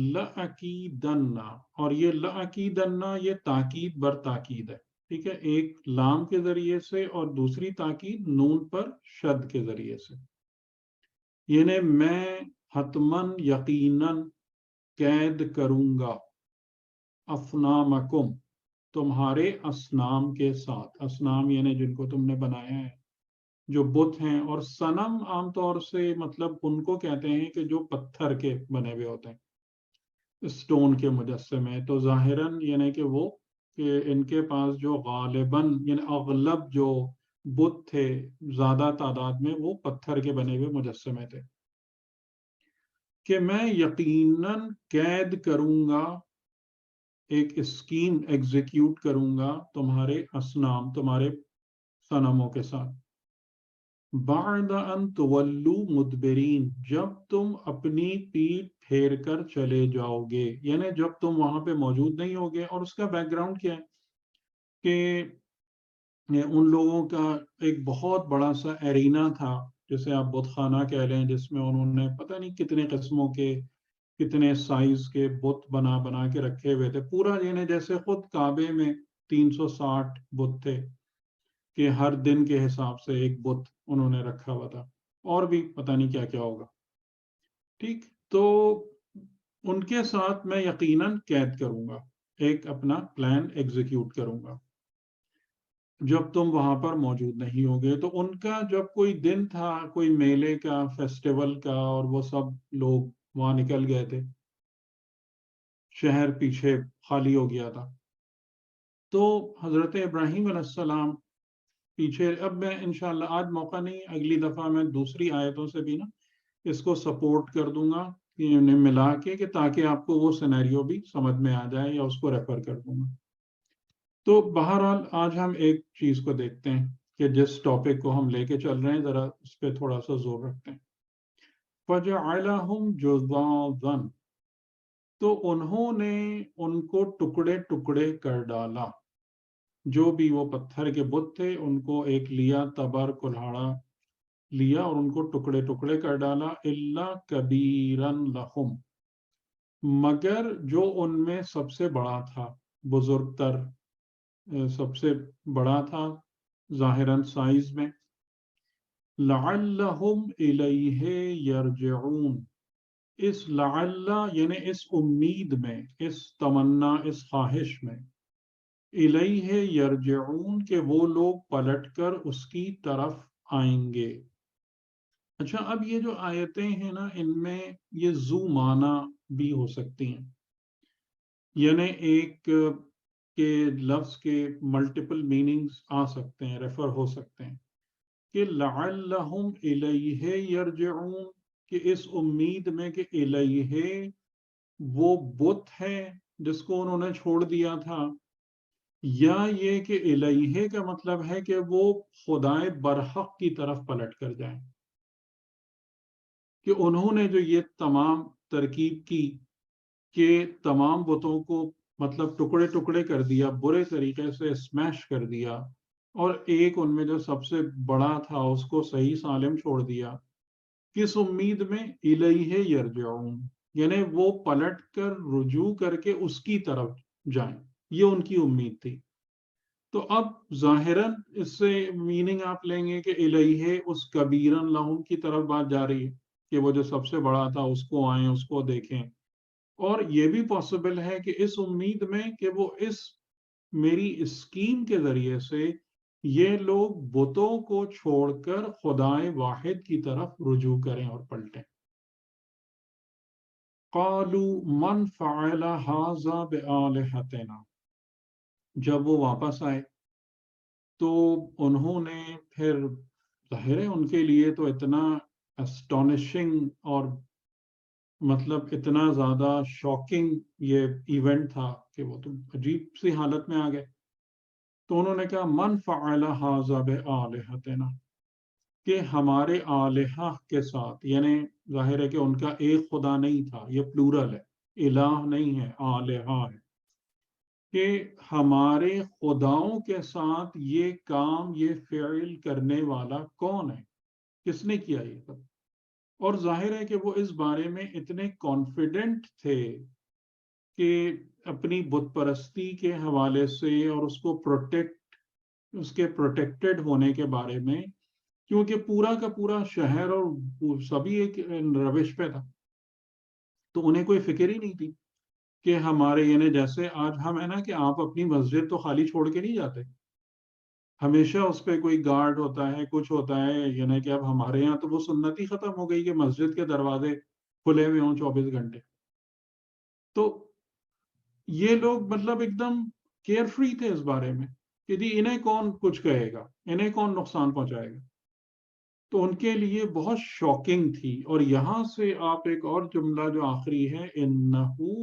لَأَكِيدَنَّ، اور یہ لَأَكِيدَنَّ یہ تاکید بر تاکید ہے. ٹھیک ہے، ایک لام کے ذریعے سے اور دوسری تاکید نون پر شد کے ذریعے سے. یعنی میں حتماً یقیناً قید کروں گا افنامکم، تمہارے اسنام کے ساتھ. اسنام یعنی جن کو تم نے بنایا ہے، جو بت ہیں. اور صنم عام طور سے مطلب ان کو کہتے ہیں کہ جو پتھر کے بنے ہوئے ہوتے ہیں، اسٹون کے مجسمے. تو ظاہراً یعنی کہ وہ کہ ان کے پاس جو غالباً یعنی اغلب جو بت تھے زیادہ تعداد میں وہ پتھر کے بنے ہوئے مجسمے تھے. کہ میں یقیناً قید کروں گا، ایک اسکیم ایگزیکیوٹ کروں گا تمہارے اسنام، تمہارے صنموں کے ساتھ. بعد ان تولوا مدبرین، جب تم اپنی پیٹھ پھیر کر چلے جاؤ گے، یعنی جب تم وہاں پہ موجود نہیں ہوگے. اور اس کا بیک گراؤنڈ کیا ہے کہ ان لوگوں کا ایک بہت بڑا سا ایرینا تھا، جسے آپ بت خانہ کہہ لیں، جس میں انہوں نے پتہ نہیں کتنے قسموں کے، کتنے سائز کے بت بنا بنا کے رکھے ہوئے تھے. پورا یعنی جیسے خود کعبے میں 360 بت تھے کہ ہر دن کے حساب سے ایک بت انہوں نے رکھا ہوا تھا، اور بھی پتہ نہیں کیا کیا ہوگا. ٹھیک، تو ان کے ساتھ میں یقیناً قید کروں گا، ایک اپنا پلان ایگزیکیوٹ کروں گا جب تم وہاں پر موجود نہیں ہوگے. تو ان کا جب کوئی دن تھا، کوئی میلے کا، فیسٹیول کا، اور وہ سب لوگ وہاں نکل گئے تھے، شہر پیچھے خالی ہو گیا تھا. تو حضرت ابراہیم علیہ السلام پیچھے، اب میں انشاءاللہ آج موقع نہیں، اگلی دفعہ میں دوسری آیتوں سے بھی نا اس کو سپورٹ کر دوں گا، انہیں ملا کے، کہ تاکہ آپ کو وہ سینیریو بھی سمجھ میں آ جائے، یا اس کو ریفر کر دوں گا. تو بہرحال آج ہم ایک چیز کو دیکھتے ہیں کہ جس ٹاپک کو ہم لے کے چل رہے ہیں ذرا اس پہ تھوڑا سا زور رکھتے ہیں. فَجَعَلَهُمْ جُذَاذًا، تو انہوں نے ان کو ٹکڑے ٹکڑے کر ڈالا. جو بھی وہ پتھر کے بت تھے ان کو ایک لیا، تبر کلہاڑا لیا، اور ان کو ٹکڑے ٹکڑے کر ڈالا. إِلَّا كَبِيرًا لَهُمْ، مگر جو ان میں سب سے بڑا تھا، بزرگ تر، سب سے بڑا تھا ظاہراً سائز میں. لَعَلَّهُمْ إِلَيْهِ يَرْجِعُونَ، اس لعل یعنی اس امید میں، اس تمنا، اس خواہش میں، الیہ یرجعون کہ وہ لوگ پلٹ کر اس کی طرف آئیں گے. اچھا، اب یہ جو آیتیں ہیں نا، ان میں یہ ذو معنی بھی ہو سکتی ہیں. یعنی ایک کے لفظ کے ملٹیپل میننگز آ سکتے ہیں، ریفر ہو سکتے ہیں. کہ لعلہم الیہ یرجعون، کہ اس امید میں کہ الیہ وہ بت ہے جس کو انہوں نے چھوڑ دیا تھا، یا یہ کہ الیہ کا مطلب ہے کہ وہ خدائے برحق کی طرف پلٹ کر جائیں. کہ انہوں نے جو یہ تمام ترکیب کی کہ تمام بتوں کو مطلب ٹکڑے ٹکڑے کر دیا، برے طریقے سے اسمیش کر دیا، اور ایک ان میں جو سب سے بڑا تھا اس کو صحیح سالم چھوڑ دیا. کس امید میں؟ الیہ یرجعون، یعنی وہ پلٹ کر رجوع کر کے اس کی طرف جائیں، یہ ان کی امید تھی. تو اب ظاہراً اس سے میننگ آپ لیں گے کہ الیہ اس کبیرن لہم کی طرف بات جا رہی ہے، کہ وہ جو سب سے بڑا تھا اس کو آئیں، اس کو دیکھیں. اور یہ بھی پاسبل ہے کہ اس امید میں کہ وہ اس میری اسکیم کے ذریعے سے یہ لوگ بتوں کو چھوڑ کر خدائے واحد کی طرف رجوع کریں اور پلٹیں. قالوا من فعل هذا بآلهتنا، جب وہ واپس آئے تو انہوں نے پھر، ظاہر ہے ان کے لیے تو اتنا اسٹونشنگ اور مطلب اتنا زیادہ شاکنگ یہ ایونٹ تھا کہ وہ تو عجیب سی حالت میں آ گئے. تو انہوں نے کہا من فعل ھذا بآلہتنا، کہ ہمارے آلہہ کے ساتھ، یعنی ظاہر ہے کہ ان کا ایک خدا نہیں تھا، یہ پلورل ہے، الہ نہیں ہے، آلہہ ہے، کہ ہمارے خداؤں کے ساتھ یہ کام، یہ فعل کرنے والا کون ہے، کس نے کیا یہ سب. اور ظاہر ہے کہ وہ اس بارے میں اتنے کانفیڈنٹ تھے کہ اپنی بت پرستی کے حوالے سے اور اس کو اس کے پروٹیکٹڈ ہونے کے بارے میں، کیونکہ پورا کا پورا شہر اور سبھی ایک روش پہ تھا، تو انہیں کوئی فکر ہی نہیں تھی کہ ہمارے، یعنی جیسے آج ہم ہے نا کہ آپ اپنی مسجد تو خالی چھوڑ کے نہیں جاتے، ہمیشہ اس پہ کوئی گارڈ ہوتا ہے، کچھ ہوتا ہے. یعنی کہ اب ہمارے یہاں تو وہ سنت ہی ختم ہو گئی کہ مسجد کے دروازے کھلے ہوئے ہوں 24 گھنٹے. تو یہ لوگ مطلب ایک دم کیئر فری تھے اس بارے میں کہ جی انہیں کون کچھ کہے گا، انہیں کون نقصان پہنچائے گا. تو ان کے لیے بہت شاکنگ تھی. اور یہاں سے آپ ایک اور جملہ جو آخری ہے، انہو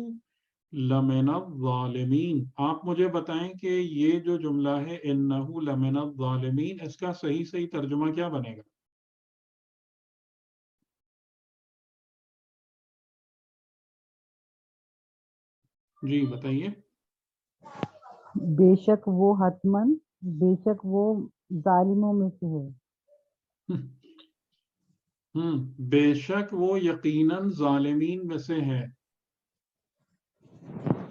لمن الظالمین، آپ مجھے بتائیں کہ یہ جو جملہ ہے انہو لمن الظالمین، اس کا صحیح ترجمہ کیا بنے گا؟ جی بتائیے. بے شک وہ حتمن، بے شک وہ ظالموں میں سے ہے. بے شک وہ یقیناً ظالمین میں سے ہے.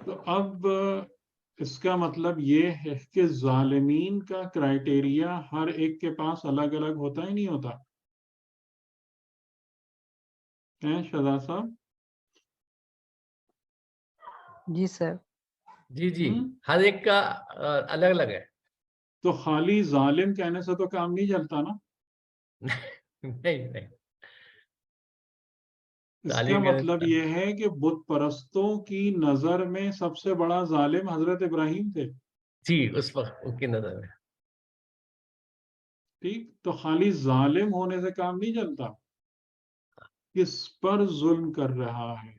تو اب اس کا مطلب یہ ہے کہ ظالمین کا کرائٹیریا ہر ایک کے پاس الگ الگ ہوتا ہی نہیں ہوتا. شہزاد صاحب؟ جی سر. جی ہر ایک کا الگ الگ ہے. تو خالی ظالم کہنے سے تو کام نہیں چلتا نا. نہیں اس کا مطلب یہ ہے کہ بت پرستوں کی نظر میں سب سے بڑا ظالم حضرت ابراہیم تھے. جی اس وقت ان کی نظر میں. ٹھیک، تو خالی ظالم ہونے سے کام نہیں چلتا. کس پر ظلم کر رہا ہے،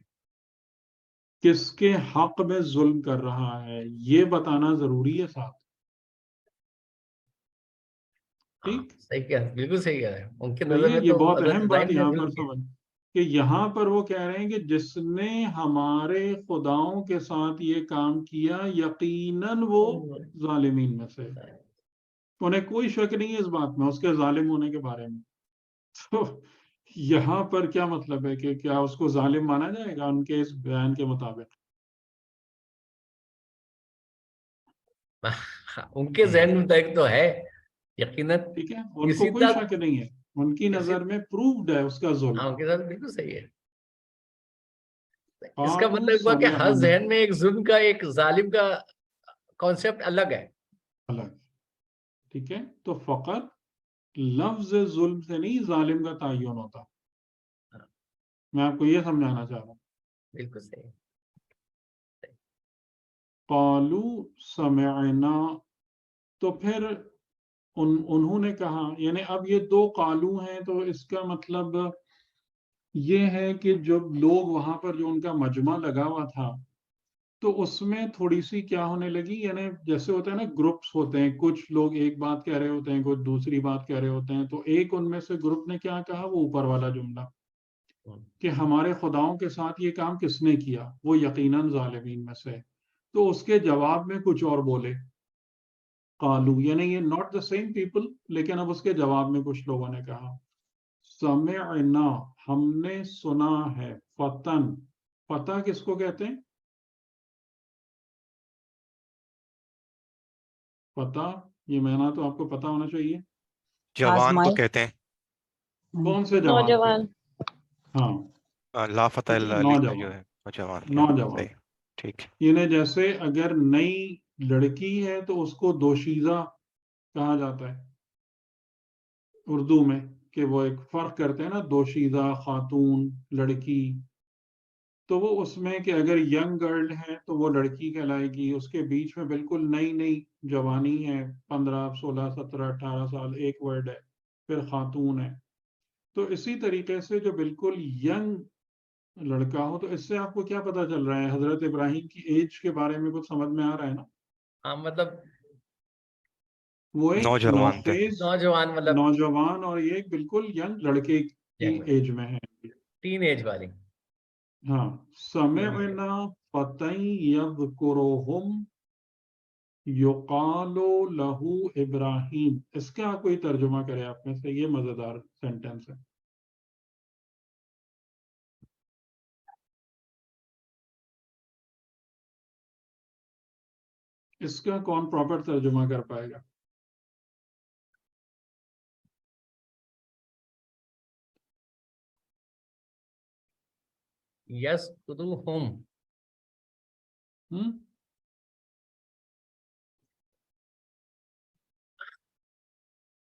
کس کے حق میں ظلم کر رہا ہے، یہ بتانا ضروری ہے ساتھ. ٹھیک، صحیح کہہ رہے ہیں، بالکل صحیح کہہ رہے ہیں. ان کی تو نظر میں یہ تو بہت حضرت اہم بات ابراہیم نے یہاں پر ظلم کیا. سمجھ کہ یہاں پر وہ کہہ رہے ہیں کہ جس نے ہمارے خداؤں کے ساتھ یہ کام کیا یقیناً وہ ظالمین میں سے. انہیں کوئی شک نہیں ہے اس بات میں، اس کے ظالم ہونے کے بارے میں. تو یہاں پر کیا مطلب ہے کہ کیا اس کو ظالم مانا جائے گا ان کے اس بیان کے مطابق؟ ان کے ذہن میں تو ہے یقیناً. ٹھیک ہے، ان کو اسی کوئی طرح شک نہیں ہے، ان کی نظر میں پروفڈ ہے اس کا ظلم. ان کے ساتھ بالکل صحیح ہے. اس کا قالوا مطلب ہوا کہ ہر سمعنا، ذہن میں ایک ظلم کا، ایک ظالم کا کانسیپٹ الگ ہے. الگ. ٹھیک ہے، تو فقط لفظ ظلم سے نہیں ظالم کا تعین ہوتا. میں آپ کو یہ سمجھانا چاہ رہا ہوں. بالکل صحیح. قالوا سمعنا، تو پھر انہوں نے کہا، یعنی اب یہ دو قالو ہیں، تو اس کا مطلب یہ ہے کہ جب لوگ وہاں پر جو ان کا مجمع لگا ہوا تھا تو اس میں تھوڑی سی کیا ہونے لگی، یعنی جیسے ہوتا ہے نا گروپس ہوتے ہیں، کچھ لوگ ایک بات کہہ رہے ہوتے ہیں، کچھ دوسری بات کہہ رہے ہوتے ہیں. تو ایک ان میں سے گروپ نے کیا کہا، وہ اوپر والا جملہ کہ ہمارے خداؤں کے ساتھ یہ کام کس نے کیا، وہ یقیناً ظالمین میں سے. تو اس کے جواب میں کچھ اور بولے قالو، یعنی یہ ناٹ دا سیم پیپل، لیکن اب اس کے جواب میں کچھ لوگوں نے کہا سمعنا، ہم نے سنا ہے. فتن، فتح کس کو کہتے ہیں؟ فتح، یہ معنی تو آپ کو پتا ہونا چاہیے. جوان کو کہتے ہیں. کون سے جوان نوجوان. ہاں، لا فتح ٹھیک ہے، اللہ علی کا جو نوجوان، ہے نوجوان. نوجوان. صحیح، ٹھیک ہے. یعنی جیسے اگر نئی لڑکی ہے تو اس کو دوشیزہ کہا جاتا ہے اردو میں، کہ وہ ایک فرق کرتے ہیں نا، دوشیزہ خاتون، لڑکی. تو وہ اس میں کہ اگر ینگ گرل ہے تو وہ لڑکی کہلائے گی، اس کے بیچ میں بالکل نئی نئی جوانی ہے، 15 16 17 18 سال، ایک ورڈ ہے، پھر خاتون ہے. تو اسی طریقے سے جو بالکل ینگ لڑکا ہو، تو اس سے آپ کو کیا پتا چل رہا ہے؟ حضرت ابراہیم کی ایج کے بارے میں کچھ سمجھ میں آ رہا ہے نا؟ ہاں مطلب وہ ایک نوجوان تھے. نوخیز نوجوان، مطلب نوجوان، اور یہ ایک بالکل ینگ لڑکے کی ایج میں ہے. ٹین ایج والی. ہاں. سمعنا فتى يذكرهم يقال له ابراہیم. اس کا کوئی ترجمہ کرے آپ میں سے؟ یہ مزیدار سینٹنس ہے. اس کا کون پراپر ترجمہ کر پائے گا؟ یذکرہم. ہم؟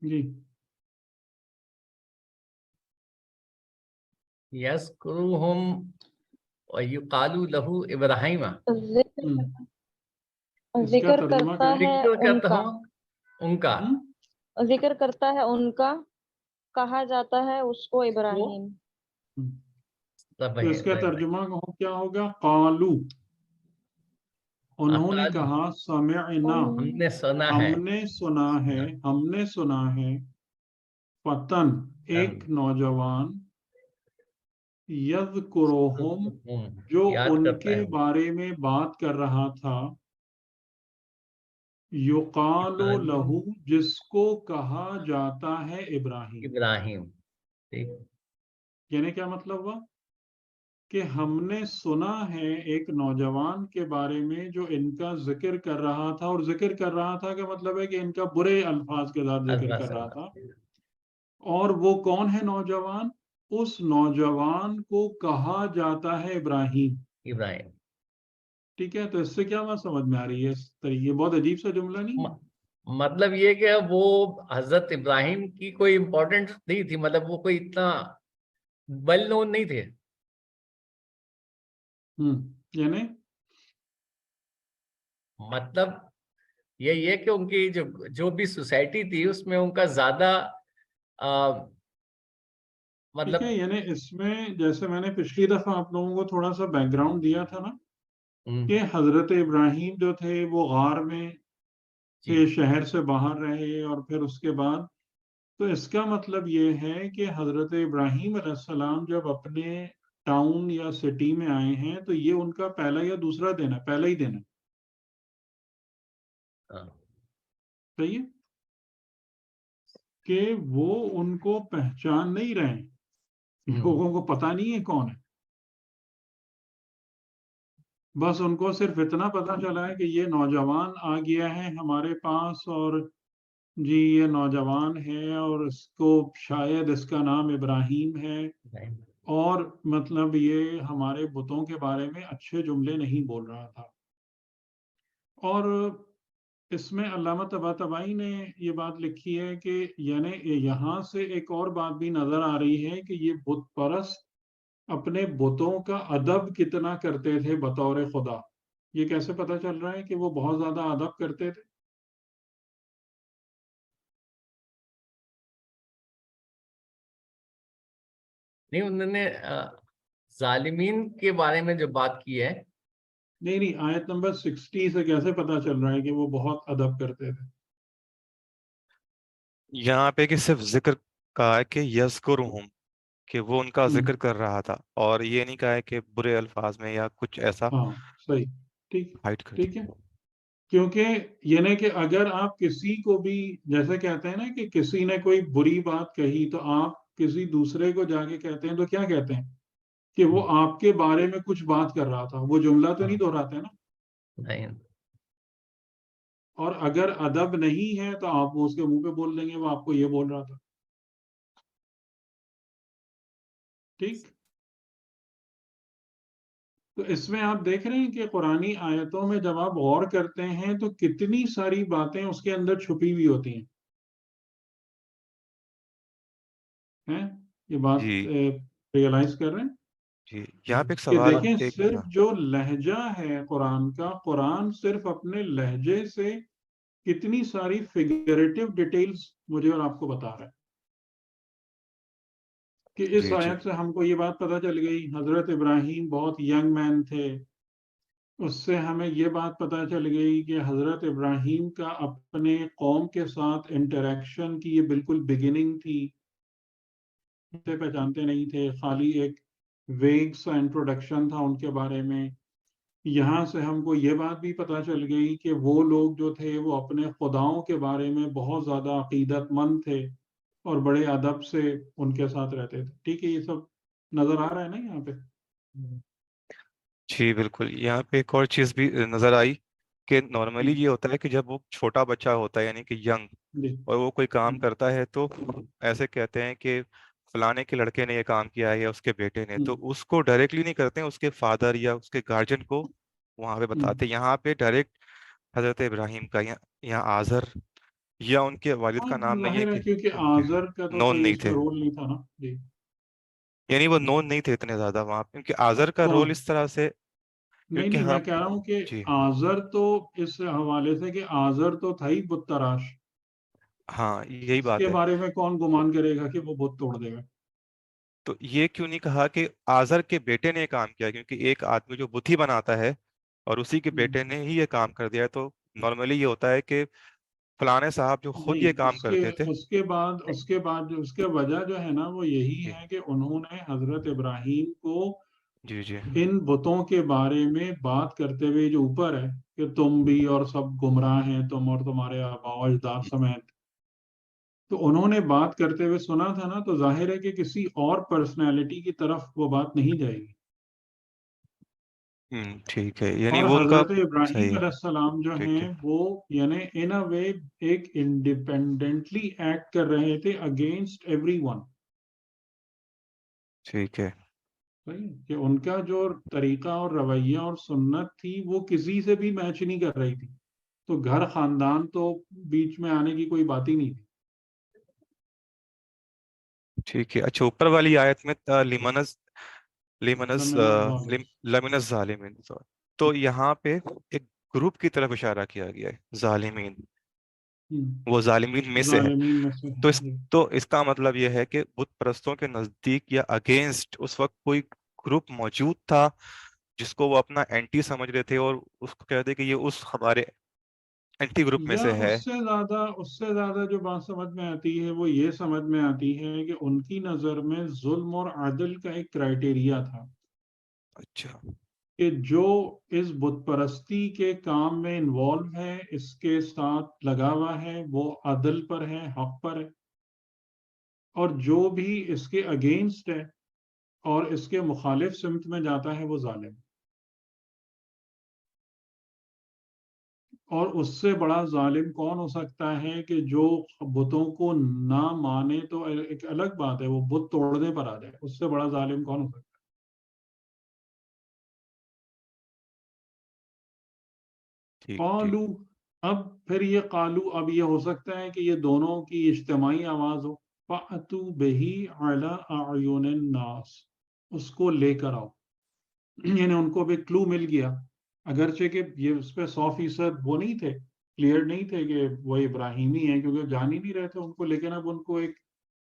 جی. یذکرہم ویقال لہ ابراہیم. ذکر ترجمہ کرتا کریں؟ ہے ذکر ان کرتا کا، ہوں ان کا. ذکر کرتا ہے ان کا، کہا جاتا ہے اس کو ابراہیم. تو اس کا ترجمہ کیا ہوگا؟ قالو، انہوں نے کہا، سمعنا، ہم نے سنا ہم ہے. نے سنا ہے، ہم نے سنا ہے، فتن، ایک نوجوان، یذکرہم، جو یاد ان کرتا کے ہے. بارے میں بات کر رہا تھا، یقال لہو، جس کو کہا جاتا ہے ابراہیم. ابراہیم. ٹھیک. یعنی کیا مطلب ہوا؟ کہ ہم نے سنا ہے ایک نوجوان کے بارے میں جو ان کا ذکر کر رہا تھا. اور ذکر کر رہا تھا کا مطلب ہے کہ ان کا برے الفاظ کے ساتھ ذکر کر رہا تھا. اور وہ کون ہے نوجوان؟ اس نوجوان کو کہا جاتا ہے ابراہیم. ابراہیم. ٹھیک ہے. تو اس سے کیا بات سمجھ میں آ رہی ہے؟ اس طریقے بہت عجیب سا جملہ نہیں ہے؟ مطلب یہ کہ وہ حضرت ابراہیم کی کوئی امپورٹنٹ نہیں تھی، مطلب وہ کوئی اتنا ویل نون نہیں تھے. یعنی مطلب یہ کہ ان کی جو بھی سوسائٹی تھی اس میں ان کا زیادہ مطلب. ٹھیک ہے. یعنی اس میں جیسے میں نے پچھلی دفعہ آپ لوگوں کو تھوڑا سا بیک گراؤنڈ دیا تھا نا، کہ حضرت ابراہیم جو تھے وہ غار میں تھے، شہر سے باہر رہے، اور پھر اس کے بعد، تو اس کا مطلب یہ ہے کہ حضرت ابراہیم علیہ السلام جب اپنے ٹاؤن یا سٹی میں آئے ہیں تو یہ ان کا پہلا یا دوسرا دن ہے، پہلا ہی دن ہے. صحیح ہے کہ وہ ان کو پہچان نہیں رہے ہیں، لوگوں کو پتہ نہیں ہے کون ہے. بس ان کو صرف اتنا پتہ چلا ہے کہ یہ نوجوان آ گیا ہے ہمارے پاس، اور جی یہ نوجوان ہے، اور اس کو شاید اس کا نام ابراہیم ہے، اور مطلب یہ ہمارے بتوں کے بارے میں اچھے جملے نہیں بول رہا تھا. اور اس میں علامہ طباطبائی نے یہ بات لکھی ہے کہ یعنی یہاں سے ایک اور بات بھی نظر آ رہی ہے کہ یہ بت پرست اپنے بتوں کا ادب کتنا کرتے تھے بطور خدا. یہ کیسے پتہ چل رہا ہے کہ وہ بہت زیادہ ادب کرتے تھے؟ نہیں، انہوں نے ظالمین کے بارے میں جو بات کی ہے. نہیں، آیت نمبر 60 سے کیسے پتا چل رہا ہے کہ وہ بہت ادب کرتے تھے؟ یہاں پہ کہ صرف ذکر کہا ہے کہ یذکرہم، کہ وہ ان کا ذکر کر رہا تھا، اور یہ نہیں کہا ہے کہ برے الفاظ میں یا کچھ ایسا ہاں صحیح. ٹھیک ہائٹ کر ٹھیک ہے. دیا. کیونکہ یعنی کہ اگر آپ کسی کو بھی جیسے کہتے ہیں نا کہ کسی نے کوئی بری بات کہی تو آپ کسی دوسرے کو جا کے کہتے ہیں تو کیا کہتے ہیں؟ کہ وہ آپ کے بارے میں کچھ بات کر رہا تھا. وہ جملہ تو نہیں دہراتے نا. نہیں. اور اگر ادب نہیں ہے تو آپ وہ اس کے منہ پہ بول دیں گے وہ آپ کو یہ بول رہا تھا. ٹھیک. تو اس میں آپ دیکھ رہے ہیں کہ قرآنی آیتوں میں جب آپ غور کرتے ہیں تو کتنی ساری باتیں اس کے اندر چھپی ہوئی ہوتی ہیں. یہ بات جی ریئلائز کر رہے ہیں؟ جی یہاں پہ ایک کہ سوال دیکھیں ایک صرف جو لہجہ ہے قرآن کا، قرآن صرف اپنے لہجے سے کتنی ساری فگریٹو ڈیٹیلز مجھے اور آپ کو بتا رہا ہے کہ اس جی جی آیت سے ہم کو یہ بات پتہ چل گئی حضرت ابراہیم بہت ینگ مین تھے، اس سے ہمیں یہ بات پتہ چل گئی کہ حضرت ابراہیم کا اپنے قوم کے ساتھ انٹریکشن کی یہ بالکل بگننگ تھی، سے پہچانتے نہیں تھے، خالی ایک ویگ سا انٹروڈکشن تھا ان کے بارے میں۔ یہاں سے ہم کو یہ بات بھی پتہ چل گئی کہ وہ لوگ جو تھے وہ اپنے خداؤں کے بارے میں بہت زیادہ عقیدت مند تھے اور بڑے ادب سے ان کے ساتھ رہتے تھے۔ ٹھیک ہے، یہ سب نظر آ رہا ہے نا یہاں پہ؟ جی بالکل، یہاں پہ ایک اور چیز بھی نظر آئی کہ نارملی جی یہ ہوتا ہے کہ جب وہ چھوٹا بچہ ہوتا ہے یعنی کہ ینگ، جی اور وہ کوئی کام کرتا ہے تو ایسے کہتے ہیں کہ فلانے کے لڑکے نے یہ کام کیا ہے یا اس کے بیٹے نے، تو اس کو ڈائریکٹلی نہیں کرتے ہیں، اس کے فادر یا اس کے گارجین کو وہاں پہ بتاتے ہیں۔ یہاں پہ ڈائریکٹ حضرت ابراہیم کا یا آزر یا ان کے والد ہاں کا نام نہیں ہے ظاہر ہے کہ کیونکہ آزر کا تو نون کوئی نہیں اس میں تھے، رول نہیں تھا نا۔ جی یعنی وہ نون نہیں تھے اتنے زیادہ وہاں پہ، کیونکہ آزر کا کون؟ رول اس طرح سے، نہیں کیونکہ نہیں، میں ہم کہہ رہا ہوں کہ جی آزر تو اس حوالے سے کہ آزر تو تھا ہی بت تراش، ہاں یہی اس بات کے ہے۔ بارے میں کون گمان کرے گا کہ وہ بت توڑ دے گا؟ تو یہ کیوں نہیں کہا کہ آزر کے بیٹے نے یہ کام کیا، کیونکہ ایک آدمی جو بت ہی بناتا ہے اور اسی کے بیٹے نے ہی یہ کام کر دیا ہے، تو نارملی یہ ہوتا ہے کہ فلانے صاحب جو خود یہ نہیں، کام کرتے تھے۔ اس کے وجہ جو ہے نا وہ یہی جی ہے کہ انہوں نے حضرت ابراہیم کو جی جی ان بتوں کے بارے میں بات کرتے ہوئے جو اوپر ہے کہ تم بھی اور سب گمراہ ہیں، تم اور تمہارے آباء و اجداد سمیت، تو انہوں نے بات کرتے ہوئے سنا تھا نا، تو ظاہر ہے کہ کسی اور پرسنالٹی کی طرف وہ بات نہیں جائے گی۔ ٹھیک ہے، یعنی اور وہ ان کا حضرت ابراہیم صحیح ہے، علیہ السلام جو ٹھیک ہے ہیں وہ یعنی ان اے وے ایک انڈیپینڈنٹلی ایکٹ کر رہے تھے اگینسٹ ایوری ون، ٹھیک ہے کہ ان کا جو طریقہ اور رویہ اور سنت تھی وہ کسی سے بھی میچ نہیں کر رہی تھی، تو گھر خاندان تو بیچ میں آنے کی کوئی بات ہی نہیں تھی۔ ٹھیک ہے۔ اچھا، اوپر والی آیت میں لیمنس لیمنس لمن الظالم۔ لیمنس ظالمین، تو یہاں پہ ایک گروپ کی طرف اشارہ کیا گیا ہے، ظالمین، وہ ظالمین میں سے ہے۔ ظالمین میں سے تو ہے۔ تو اس کا مطلب یہ ہے کہ بت پرستوں کے نزدیک یا اگینسٹ اس وقت کوئی گروپ موجود تھا جس کو وہ اپنا اینٹی سمجھ رہے تھے، اور اس کو کہتے کہ یہ اس ہمارے اینٹی گروپ میں یا سے ہے۔ اس سے زیادہ جو بات سمجھ میں آتی ہے وہ یہ سمجھ میں آتی ہے کہ ان کی نظر میں ظلم اور عدل کا ایک کرائٹیریا تھا اچھا کہ جو اس بت پرستی کے کام میں انوالو ہے، اس کے ساتھ لگا ہوا ہے، وہ عدل پر ہے، حق پر ہے، اور جو بھی اس کے اگینسٹ ہے اور اس کے مخالف سمت میں جاتا ہے وہ ظالم۔ اور اس سے بڑا ظالم کون ہو سکتا ہے کہ جو بتوں کو نہ مانے تو ایک الگ بات ہے، وہ بت توڑنے پر آ جائے، اس سے بڑا ظالم کون ہو سکتا ہے؟ ٹھیک ٹھیک قالو، اب پھر یہ قالو، اب یہ ہو سکتا ہے کہ یہ دونوں کی اجتماعی آواز ہو، فَأْتُوا بِهِ عَلَىٰ أَعْيُنِ النَّاسِ، اس کو لے کر آؤ، یعنی ان کو بھی کلو مل گیا، اگرچہ کہ یہ اس پہ 100% وہ نہیں تھے، کلیئر نہیں تھے کہ وہ ابراہیمی ہیں کیونکہ جان ہی نہیں رہے تھے ان کو، لیکن اب ان کو ایک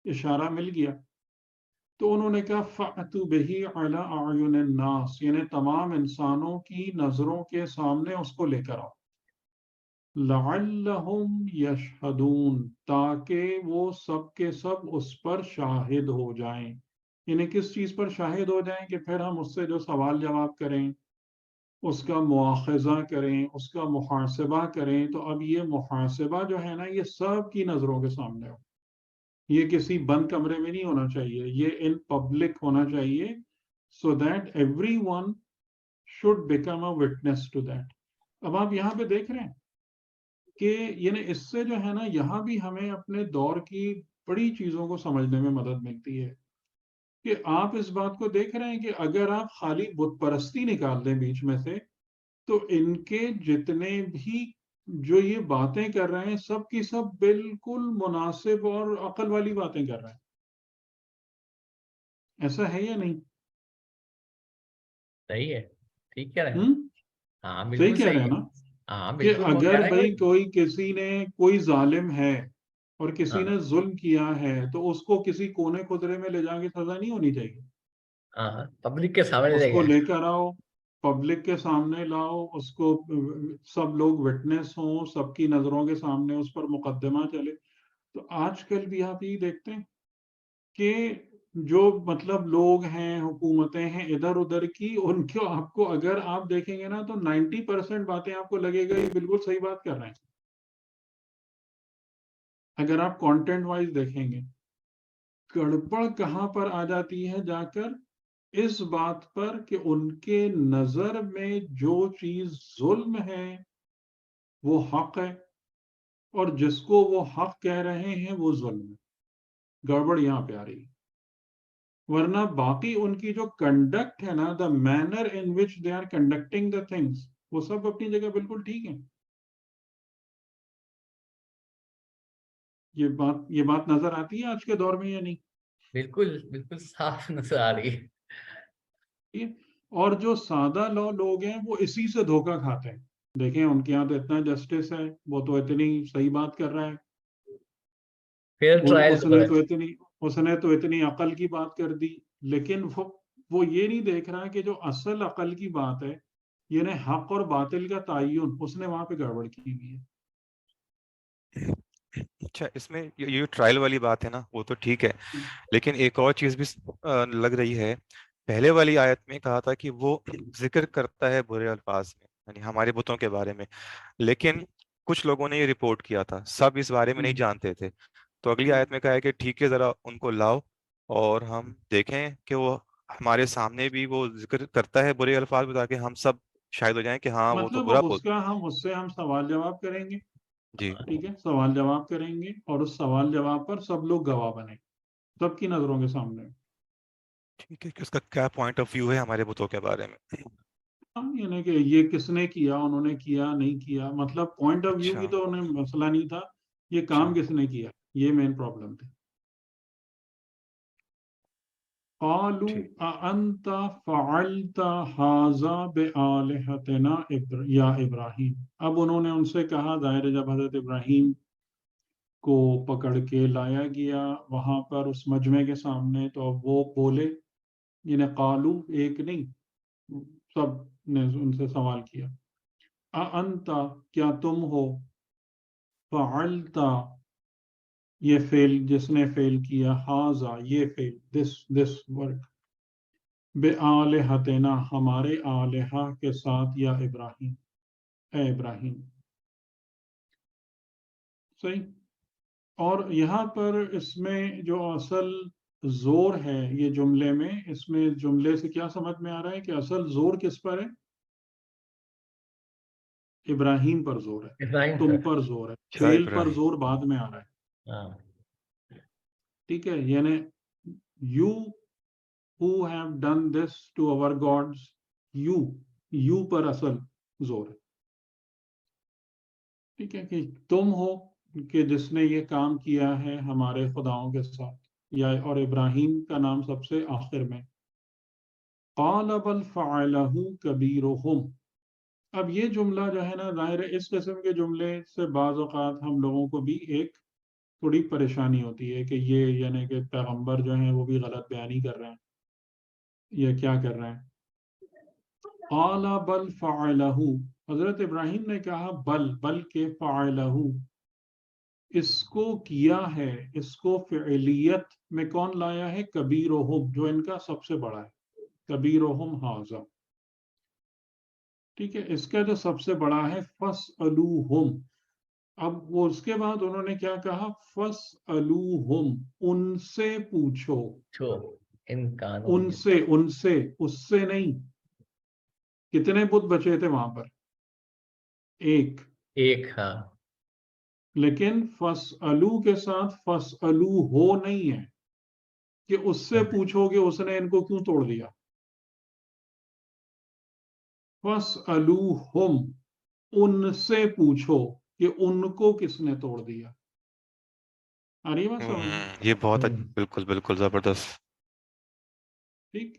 اشارہ مل گیا، تو انہوں نے کہا فَأْتُوا بِهِ عَلَىٰ أَعْيُنِ النَّاسِ، یعنی تمام انسانوں کی نظروں کے سامنے اس کو لے کر آؤ، لعلہم یشہدون، تاکہ وہ سب کے سب اس پر شاہد ہو جائیں، یعنی کس چیز پر شاہد ہو جائیں کہ پھر ہم اس سے جو سوال جواب کریں، اس کا مواخذہ کریں، اس کا محاسبہ کریں، تو اب یہ محاسبہ جو ہے نا یہ سب کی نظروں کے سامنے ہو، یہ کسی بند کمرے میں نہیں ہونا چاہیے، یہ ان پبلک ہونا چاہیے، so that everyone should become a witness to that. اب آپ یہاں پہ دیکھ رہے ہیں کہ یعنی اس سے جو ہے نا یہاں بھی ہمیں اپنے دور کی بڑی چیزوں کو سمجھنے میں مدد ملتی ہے کہ آپ اس بات کو دیکھ رہے ہیں کہ اگر آپ خالی بت پرستی نکال دیں بیچ میں سے، تو ان کے جتنے بھی جو یہ باتیں کر رہے ہیں سب کی سب بالکل مناسب اور عقل والی باتیں کر رہے ہیں، ایسا ہے یا نہیں؟ صحیح ہے, ٹھیک کہہ رہے ہیں, ہاں صحیح بالکل کہہ رہے صحیح ہیں ہے, نا ہاں کہ بالکل. وہ کہہ اگر رہے ہیں بھائی کہ کوئی ظالم ہے اور کسی ہاں نے ظلم کیا ہے تو اس کو کسی کونے خدرے میں لے جا کے سزا نہیں ہونی چاہیے. ہاں پبلک کے سامنے اس لے کو گئے. لے کر آؤ, پبلک کے سامنے لاؤ, اس کو سب لوگ وٹنس ہوں, سب کی نظروں کے سامنے اس پر مقدمہ چلے. تو آج کل بھی آپ یہ دیکھتے ہیں کہ جو مطلب لوگ ہیں, حکومتیں ہیں ادھر ادھر کی, ان کو آپ کو اگر آپ دیکھیں گے نا تو 90% باتیں آپ کو لگے گا یہ بالکل صحیح بات کر رہے ہیں. اگر آپ کانٹینٹ وائز دیکھیں گے, گڑبڑ کہاں پر آ جاتی ہے جا کر اس بات پر کہ ان کے نظر میں جو چیز ظلم ہے وہ حق ہے, اور جس کو وہ حق کہہ رہے ہیں وہ ظلم ہے. گڑبڑ یہاں پہ آ رہی ہے. ورنہ باقی ان کی جو کنڈکٹ ہے نا, the manner in which they are conducting the things, وہ سب اپنی جگہ بالکل ٹھیک ہیں. یہ بات نظر آتی ہے آج کے دور میں یا نہیں؟ بالکل بالکل صاف نظر آ رہی ہے. ٹھیک ہے؟ اور جو سادہ لوگ ہیں وہ اسی سے دھوکہ کھاتے ہیں. دیکھیں ان کے یہاں تو اتنا جسٹس ہے, وہ تو اتنی صحیح بات کر رہا ہے, فیئر ٹرائل اس ہو نے رہا تو اتنی عقل کی بات کر دی, لیکن وہ یہ نہیں دیکھ رہا کہ جو اصل عقل کی بات ہے, یعنی حق اور باطل کا تعین, اس نے وہاں پہ گڑبڑ کی ہوئی ہے. اچھا, اس میں یہ ٹرائل والی بات ہے نا, وہ تو ٹھیک ہے, لیکن ایک اور چیز بھی لگ رہی ہے. پہلے والی آیت میں کہا تھا کہ وہ ذکر کرتا ہے برے الفاظ میں, یعنی ہمارے بتوں کے بارے میں, لیکن کچھ لوگوں نے یہ رپورٹ کیا تھا, سب اس بارے میں نہیں جانتے تھے. تو اگلی آیت میں کہا ہے کہ ٹھیک ہے, ذرا ان کو لاؤ اور ہم دیکھیں کہ وہ ہمارے سامنے بھی وہ ذکر کرتا ہے برے الفاظ میں, تاکہ ہم سب شاہد ہو جائیں کہ ہاں وہ تو مطلب برا اب بول. اس سے ہم سوال جواب کریں گے. جی ٹھیک ہے, سوال جواب کریں گے, اور اس سوال جواب پر سب لوگ گواہ بنیں سب کی نظروں کے سامنے. ٹھیک ہے, کہ اس کا کیا پوائنٹ آف ویو ہے ہمارے بتوں کے بارے میں. یعنی کہ یہ کس نے کیا, انہوں نے کیا نہیں کیا, مطلب پوائنٹ آف ویو اچھا کی تو انہیں مسئلہ نہیں تھا, یہ اچھا کام کس نے کیا, یہ مین پرابلم تھی. قالوا ٹھیک. أأنت فعلت هذا بآلهتنا یا ابراہیم. اب انہوں نے ان سے کہا, ظاہر ہے جب حضرت ابراہیم کو پکڑ کے لایا گیا وہاں پر اس مجمع کے سامنے, تو اب وہ بولے, یعنی قالو ایک نہیں, سب نے ان سے سوال کیا, أأنت کیا تم ہو, فعلت یہ فعل جس نے فعل کیا, ہاذا یہ فعل, دس ورک, بآلہتنا ہمارے آلہہ کے ساتھ, یا ابراہیم اے ابراہیم. صحیح. اور یہاں پر اس میں جو اصل زور ہے یہ جملے میں, اس میں جملے سے کیا سمجھ میں آ رہا ہے کہ اصل زور کس پر ہے؟ ابراہیم پر زور ہے, ابراہیم تم پر. پر زور ہے, اچھا, فعل پر ابراہیم. زور بعد میں آ رہا ہے. ہاں ٹھیک ہے, یعنی you who have done this to our gods, you پر اصل زور ہے. ٹھیک ہے, کہ تم ہو کہ جس نے یہ کام کیا ہے ہمارے خداؤں کے ساتھ, یا اور ابراہیم کا نام سب سے آخر میں. قال بل فعلہ کبیرہم. اب یہ جملہ جو ہے نا, ظاہر ہے اس قسم کے جملے سے بعض اوقات ہم لوگوں کو بھی ایک تھوڑی پریشانی ہوتی ہے کہ یہ یعنی کہ پیغمبر جو ہیں وہ بھی غلط بیانی کر رہے ہیں, یہ کیا کر رہے ہیں. قال بل فعلہ, حضرت ابراہیم نے کہا بلکہ فعلہ, اس کو کیا ہے, اس کو فعلیت میں کون لایا ہے, کبیرہم, جو ان کا سب سے بڑا ہے, کبیرہم ھذا. ٹھیک ہے, اس کا جو سب سے بڑا ہے, فاسألوہم. اب وہ اس کے بعد انہوں نے کیا کہا, فاسألوہم, ان سے پوچھو, چھو ان کانوں ان سے اس سے نہیں. کتنے بت بچے تھے وہاں پر, ایک, ایک. ہاں لیکن فاسألو کے ساتھ فاسألو ہو نہیں ہے کہ اس سے پوچھو کہ اس نے ان کو کیوں توڑ دیا. فاسألوہم, ان سے پوچھو کہ ان کو کس نے توڑ دیا. آ رہی ہے بات سمجھ میں؟ یہ بہت ہوں. بالکل بالکل زبردست. ٹھیک.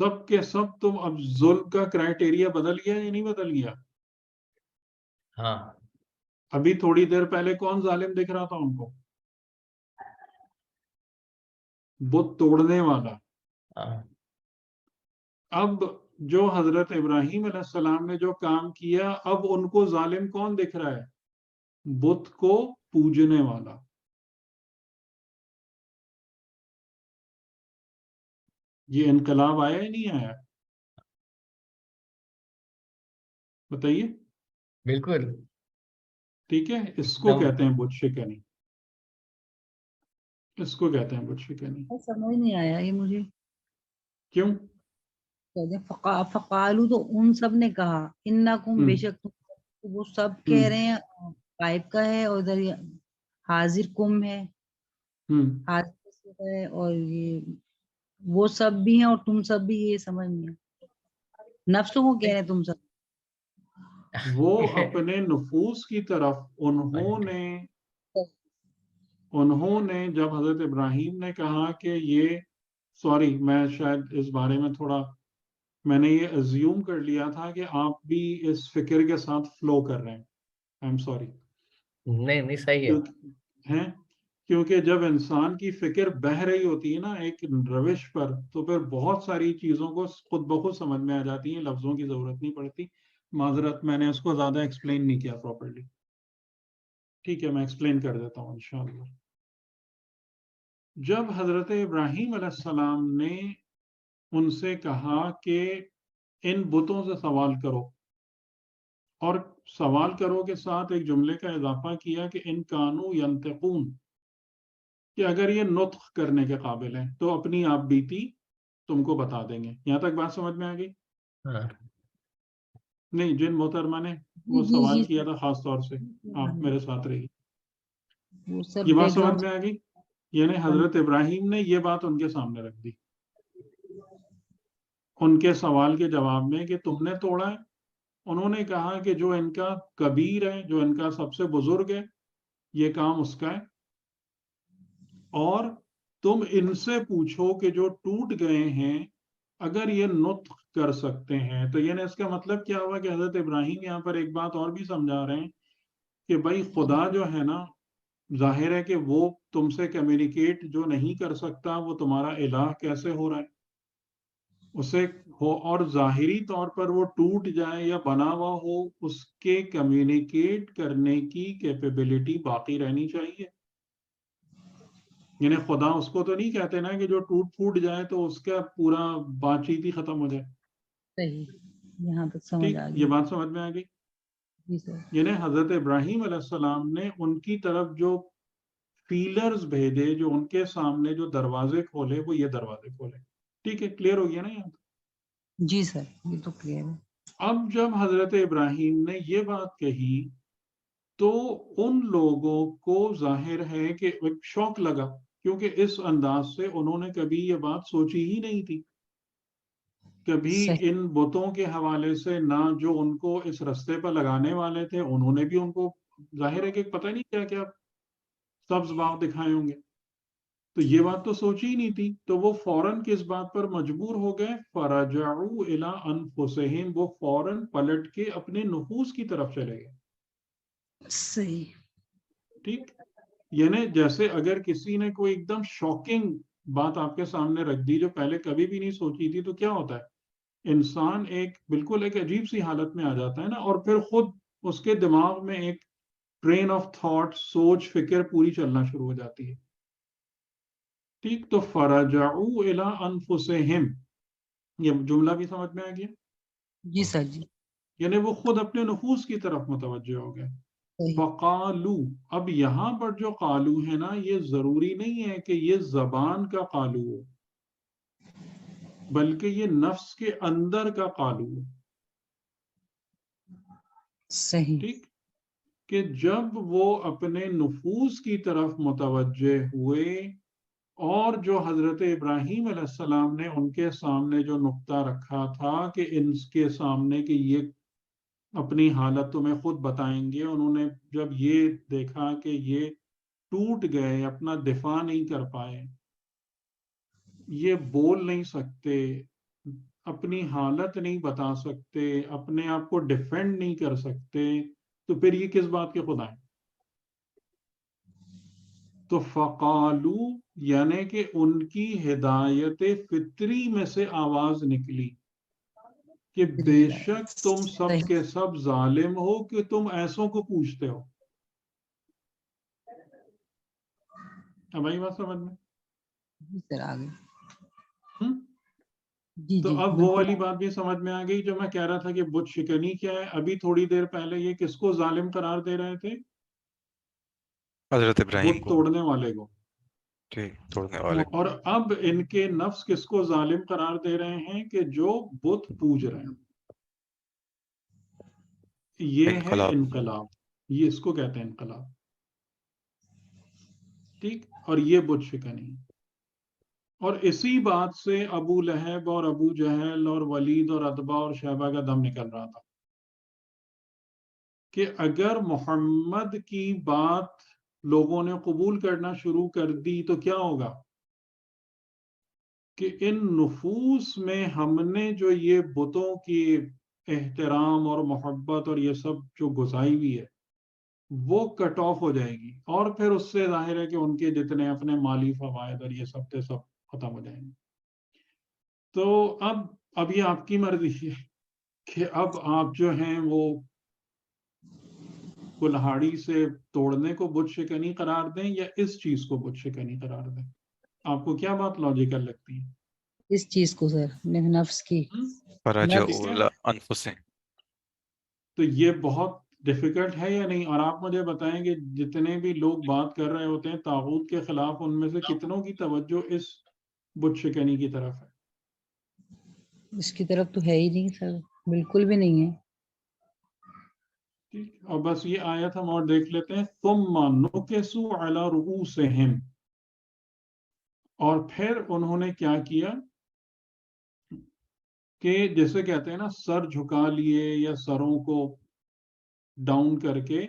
سب کے سب تم اب ظلم کا کرائٹیریا بدل گیا یا نہیں بدل گیا؟ ہاں ابھی تھوڑی دیر پہلے کون ظالم دکھ رہا تھا ان کو؟ بت توڑنے والا. ہاں اب جو حضرت ابراہیم علیہ السلام نے جو کام کیا، اب ان کو ظالم کون دکھ رہا ہے؟ بت کو پوجنے والا. یہ انقلاب آیا یا نہیں آیا؟ بتائیے. بالکل. ٹھیک ہے، اس کو ایک دم. کہتے ہیں بت شکنی. اس کو کہتے ہیں بت شکنی. سمجھ نہیں آیا یہ مجھے. کیوں؟ کہتے ہیں فقالو تو ان سب نے کہا انکم بے شک تم، وہ سب کہہ رہے ہیں غائب کا ہے، اور ادھر حاضر کم ہے، حاضر ہے، اور یہ وہ سب بھی ہیں اور تم سب بھی. یہ سمجھ نہیں آیا. نفسوں کو کہہ رہے ہیں تم سب. وہ اپنے نفوس کی طرف انہوں نے جب حضرت ابراہیم نے کہا کہ یہ سوری میں شاید اس بارے میں تھوڑا میں نے یہ ازیوم کر لیا تھا کہ آپ بھی اس فکر کے ساتھ فلو کر رہے ہیں. I am sorry. نہیں صحیح ہے. کیونکہ جب انسان کی فکر بہہ رہی ہوتی ہے نا ایک روش پر، تو پھر بہت ساری چیزوں کو خود بخود سمجھ میں آ جاتی ہیں، لفظوں کی ضرورت نہیں پڑتی. معذرت، میں نے اس کو زیادہ ایکسپلین نہیں کیا پراپرلی. ٹھیک ہے، میں ایکسپلین کر دیتا ہوں انشاءاللہ. جب حضرت ابراہیم علیہ السلام نے ان سے کہا کہ ان بتوں سے سوال کرو، اور سوال کرو کے ساتھ ایک جملے کا اضافہ کیا کہ ان کانو ینطقون، کہ اگر یہ نطق کرنے کے قابل ہیں تو اپنی آپ بیتی تم کو بتا دیں گے. یہاں تک بات سمجھ میں آ گئی؟ ہاں نہیں، جن محترمہ نے وہ سوال کیا تھا خاص طور سے، آپ میرے ساتھ رہی. وہ سب یہ بات بیک سمجھ گراؤنڈ. میں آ گئی؟ یعنی حضرت ابراہیم نے یہ بات ان کے سامنے رکھ دی ان کے سوال کے جواب میں کہ تم نے توڑا ہے. انہوں نے کہا کہ جو ان کا کبیر ہے، جو ان کا سب سے بزرگ ہے، یہ کام اس کا ہے، اور تم ان سے پوچھو کہ جو ٹوٹ گئے ہیں اگر یہ نطق کر سکتے ہیں. تو یعنی اس کا مطلب کیا ہوا کہ حضرت ابراہیم یہاں پر ایک بات اور بھی سمجھا رہے ہیں کہ بھائی خدا جو ہے نا، ظاہر ہے کہ وہ تم سے کمیونیکیٹ جو نہیں کر سکتا، وہ تمہارا الہ کیسے ہو رہا ہے اسے ہو، اور ظاہری طور پر وہ ٹوٹ جائے یا بنا ہوا ہو، اس کے کمیونیکیٹ کرنے کی کیپیبلٹی باقی رہنی چاہیے. یعنی خدا اس کو تو نہیں کہتے نا کہ جو ٹوٹ پھوٹ جائے تو اس کا پورا بات چیت ہی ختم ہو جائے. صحیح، یہاں تک سمجھ ٹھیک، آ یہ گئی. بات سمجھ میں آ گئی. جی سر. یعنی حضرت ابراہیم علیہ السلام نے ان کی طرف جو فیلرز بھیجے، جو ان کے سامنے جو دروازے کھولے، وہ یہ دروازے کھولے. ٹھیک ہے، کلیئر ہو گیا نا یہاں؟ جی سر، یہ تو کلیئر ہے. اب جب حضرت ابراہیم نے یہ بات کہی تو ان لوگوں کو ظاہر ہے کہ ایک شوق لگا، کیونکہ اس انداز سے انہوں نے کبھی یہ بات سوچی ہی نہیں تھی. کبھی صحیح. ان بتوں کے حوالے سے نہ جو ان کو اس رستے پر لگانے والے تھے انہوں نے بھی ان کو ظاہر ہے کہ پتہ نہیں کیا کیا سبز باغ دکھائے ہوں گے، تو یہ بات تو سوچی ہی نہیں تھی. تو وہ فوراً کس بات پر مجبور ہو گئے؟ فرجعوا الی انفسہم، وہ فوراً پلٹ کے اپنے نفوس کی طرف چلے گئے. صحیح. ٹھیک، یعنی جیسے اگر کسی نے کوئی ایک دم شاکنگ بات آپ کے سامنے رکھ دی جو پہلے کبھی بھی نہیں سوچی تھی، تو کیا ہوتا ہے؟ انسان ایک بالکل ایک عجیب سی حالت میں آ جاتا ہے نا، اور پھر خود اس کے دماغ میں ایک ٹرین آف تھاٹ، سوچ فکر پوری چلنا شروع ہو جاتی ہے. ٹھیک، تو فرجعوا الی انفسہم، یہ جملہ بھی سمجھ میں آ گیا؟ جی سر. جی. یعنی وہ خود اپنے نفوس کی طرف متوجہ ہو گئے. صحیح. فقالو، اب یہاں پر جو قالو ہے نا، یہ ضروری نہیں ہے کہ یہ زبان کا قالو ہو، بلکہ یہ نفس کے اندر کا قالو ہو. صحیح. ٹھیک، کہ جب وہ اپنے نفوس کی طرف متوجہ ہوئے، اور جو حضرت ابراہیم علیہ السلام نے ان کے سامنے جو نقطہ رکھا تھا کہ ان کے سامنے کہ یہ اپنی حالت تمہیں خود بتائیں گے، انہوں نے جب یہ دیکھا کہ یہ ٹوٹ گئے، اپنا دفاع نہیں کر پائے، یہ بول نہیں سکتے، اپنی حالت نہیں بتا سکتے، اپنے آپ کو ڈیفینڈ نہیں کر سکتے، تو پھر یہ کس بات کے خدا ہیں؟ تو فقالو یعنی کہ ان کی ہدایت فطری میں سے آواز نکلی کہ بے شک تم سب کے سب ظالم ہو کہ تم ایسوں کو پوچھتے ہو. اب آئی بات سمجھ میں؟ جی سر آگے. ہم؟ جی تو جی اب وہ بالکل. والی بات بھی سمجھ میں آ گئی جو میں کہہ رہا تھا کہ بت شکنی کیا ہے. ابھی تھوڑی دیر پہلے یہ کس کو ظالم قرار دے رہے تھے؟ حضرت ابراہیم بت کو. توڑنے والے کو. ٹھیک، توڑنے والے کو. اور اب ان کے نفس کس کو ظالم قرار دے رہے ہیں؟ کہ جو بت پوج رہے ہیں. یہ ہے انقلاب. انقلاب، یہ اس کو کہتے ہیں انقلاب. ٹھیک، اور یہ بت شکنی. اور اسی بات سے ابو لہب اور ابو جہل اور ولید اور عتبہ اور شیبہ کا دم نکل رہا تھا کہ اگر محمد کی بات لوگوں نے قبول کرنا شروع کر دی تو کیا ہوگا کہ ان نفوس میں ہم نے جو یہ بتوں کی احترام اور محبت اور یہ سب جو گزائی ہوئی ہے وہ کٹ آف ہو جائے گی، اور پھر اس سے ظاہر ہے کہ ان کے جتنے اپنے مالی فوائد اور یہ سب تھے سب ختم ہو جائیں گے. تو اب یہ آپ کی مرضی ہے کہ اب آپ جو ہیں وہ کلہاڑی سے توڑنے کو بت شکنی قرار دیں یا اس چیز کو بت شکنی قرار دیں. آپ کو کیا بات لاجیکل لگتی ہے؟ اس چیز کو سر نفس کی فرجعوا ٹھیک ہے، الی انفسہم. تو یہ بہت ڈیفیکلٹ ہے یا نہیں؟ اور آپ مجھے بتائیں کہ جتنے بھی لوگ بات کر رہے ہوتے ہیں طاغوت کے خلاف، ان میں سے کتنوں کی توجہ اس بت شکنی کی طرف ہے؟ اس کی طرف تو ہے ہی نہیں سر، بالکل بھی نہیں ہے. ٹھیک، اور بس یہ آیت ہم اور دیکھ لیتے ہیں. ثم نکسوا علی رؤوسہم، اور پھر انہوں نے کیا کیا کہ جیسے کہتے ہیں نا سر جھکا لیے یا سروں کو ڈاؤن کر کے،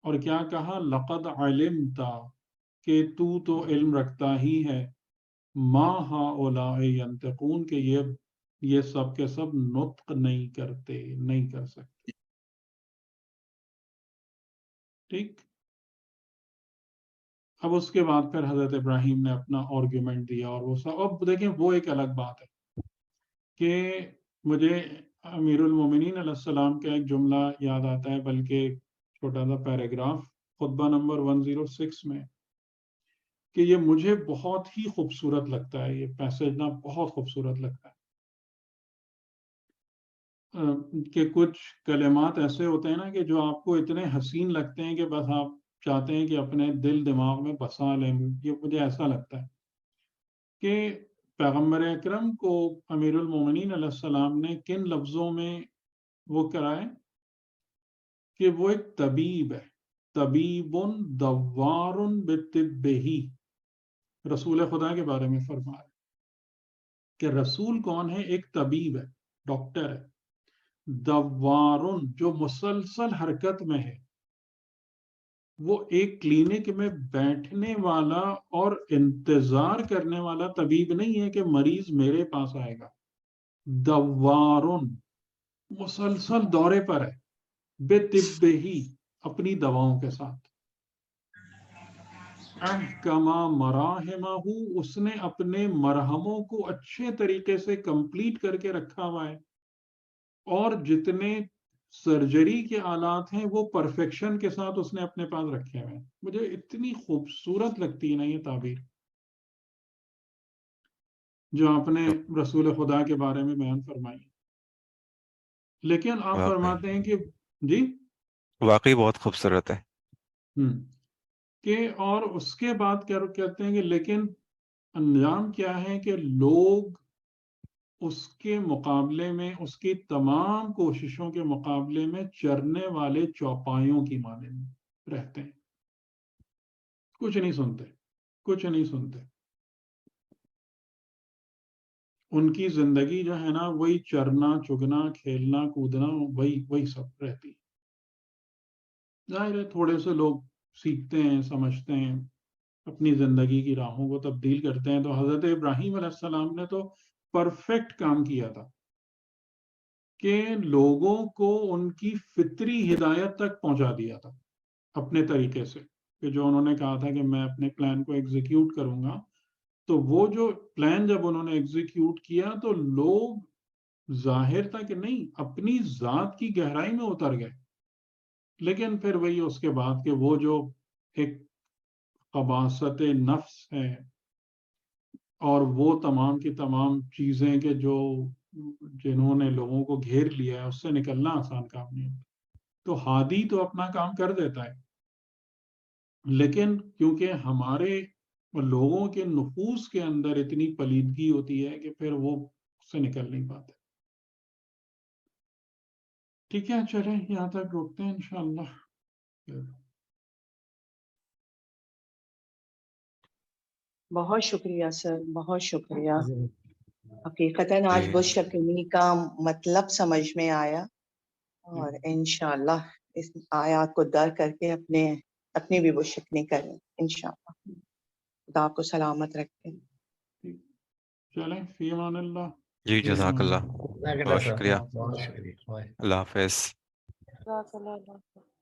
اور کیا کہا لقد علمت کہ تو علم رکھتا ہی ہے ما ہؤلاء ینطقون کہ یہ سب کے سب نطق نہیں کرتے، نہیں کر سکتے. ٹھیک، اب اس کے بعد پھر حضرت ابراہیم نے اپنا آرگیومنٹ دیا اور وہ سب. اب دیکھیں وہ ایک الگ بات ہے کہ مجھے امیر المومنین علیہ السلام کا ایک جملہ یاد آتا ہے، بلکہ چھوٹا سا پیراگراف خطبہ نمبر 106 میں، کہ یہ مجھے بہت ہی خوبصورت لگتا ہے. یہ پیسج نا بہت خوبصورت لگتا ہے کہ کچھ کلمات ایسے ہوتے ہیں نا کہ جو آپ کو اتنے حسین لگتے ہیں کہ بس آپ چاہتے ہیں کہ اپنے دل دماغ میں بسا لیں. یہ مجھے ایسا لگتا ہے کہ پیغمبر اکرم کو امیر المومنین علیہ السلام نے کن لفظوں میں وہ کرائے کہ وہ ایک طبیب ہے. طبیب دوار بطبہ، رسول خدا کے بارے میں فرمایا کہ رسول کون ہے؟ ایک طبیب ہے، ڈاکٹر ہے. دوارن جو مسلسل حرکت میں ہے، وہ ایک کلینک میں بیٹھنے والا اور انتظار کرنے والا طبیب نہیں ہے کہ مریض میرے پاس آئے گا. دوارن مسلسل دورے پر ہے، بے طبہ ہی اپنی دواؤں کے ساتھ. احکما مراہمہ، اس نے اپنے مرہموں کو اچھے طریقے سے کمپلیٹ کر کے رکھا ہوا ہے، اور جتنے سرجری کے آلات ہیں وہ پرفیکشن کے ساتھ اس نے اپنے پاس رکھے ہوئے ہیں. مجھے اتنی خوبصورت لگتی ہے نا یہ تعبیر جو آپ نے رسول خدا کے بارے میں بیان فرمائی. لیکن آپ فرماتے ہیں کہ جی واقعی بہت خوبصورت ہے. کہ اور اس کے بعد کیا کہتے ہیں کہ لیکن انجام کیا ہے کہ لوگ اس کے مقابلے میں، اس کی تمام کوششوں کے مقابلے میں چرنے والے چوپایوں کی مانند رہتے ہیں. کچھ نہیں سنتے، کچھ نہیں سنتے. ان کی زندگی جو ہے نا وہی چرنا چگنا کھیلنا کودنا وہی سب رہتی. ظاہر ہے تھوڑے سے لوگ سیکھتے ہیں، سمجھتے ہیں، اپنی زندگی کی راہوں کو تبدیل کرتے ہیں. تو حضرت ابراہیم علیہ السلام نے تو پرفیکٹ کام کیا تھا. کہ لوگوں کو ان کی فطری ہدایت تک پہنچا دیا تھا اپنے طریقے سے، کہ جو انہوں نے کہا تھا کہ میں اپنے پلان کو ایگزیکیوٹ کروں گا، تو وہ جو پلان جب انہوں نے ایگزیکیوٹ کیا تو لوگ ظاہر تھا کہ نہیں اپنی ذات کی گہرائی میں اتر گئے، لیکن پھر وہی اس کے بعد کہ وہ جو ایک خباثت نفس ہے اور وہ تمام کی تمام چیزیں کہ جو جنہوں نے لوگوں کو گھیر لیا ہے، اس سے نکلنا آسان کام نہیں ہوتا. تو ہادی تو اپنا کام کر دیتا ہے، لیکن کیونکہ ہمارے لوگوں کے نفوس کے اندر اتنی پلیدگی ہوتی ہے کہ پھر وہ اس سے نکل نہیں پاتے. ٹھیک ہے، چلیں یہاں تک روکتے ہیں انشاءاللہ. بہت شکریہ سر، بہت شکریہ. حقیقتاً آج جی بشکنی کا مطلب سمجھ میں آیا، اور انشاءاللہ اس آیات کو در کر کے اپنی بھی بشکنی کریں انشاءاللہ. خدا آپ کو سلامت رکھیں. چلیں، فی امان اللہ. جی جزاک اللہ، جزاک اللہ بہت صاحب، شکریہ. بہت شکریہ. اللہ حافظ. جزاک اللہ.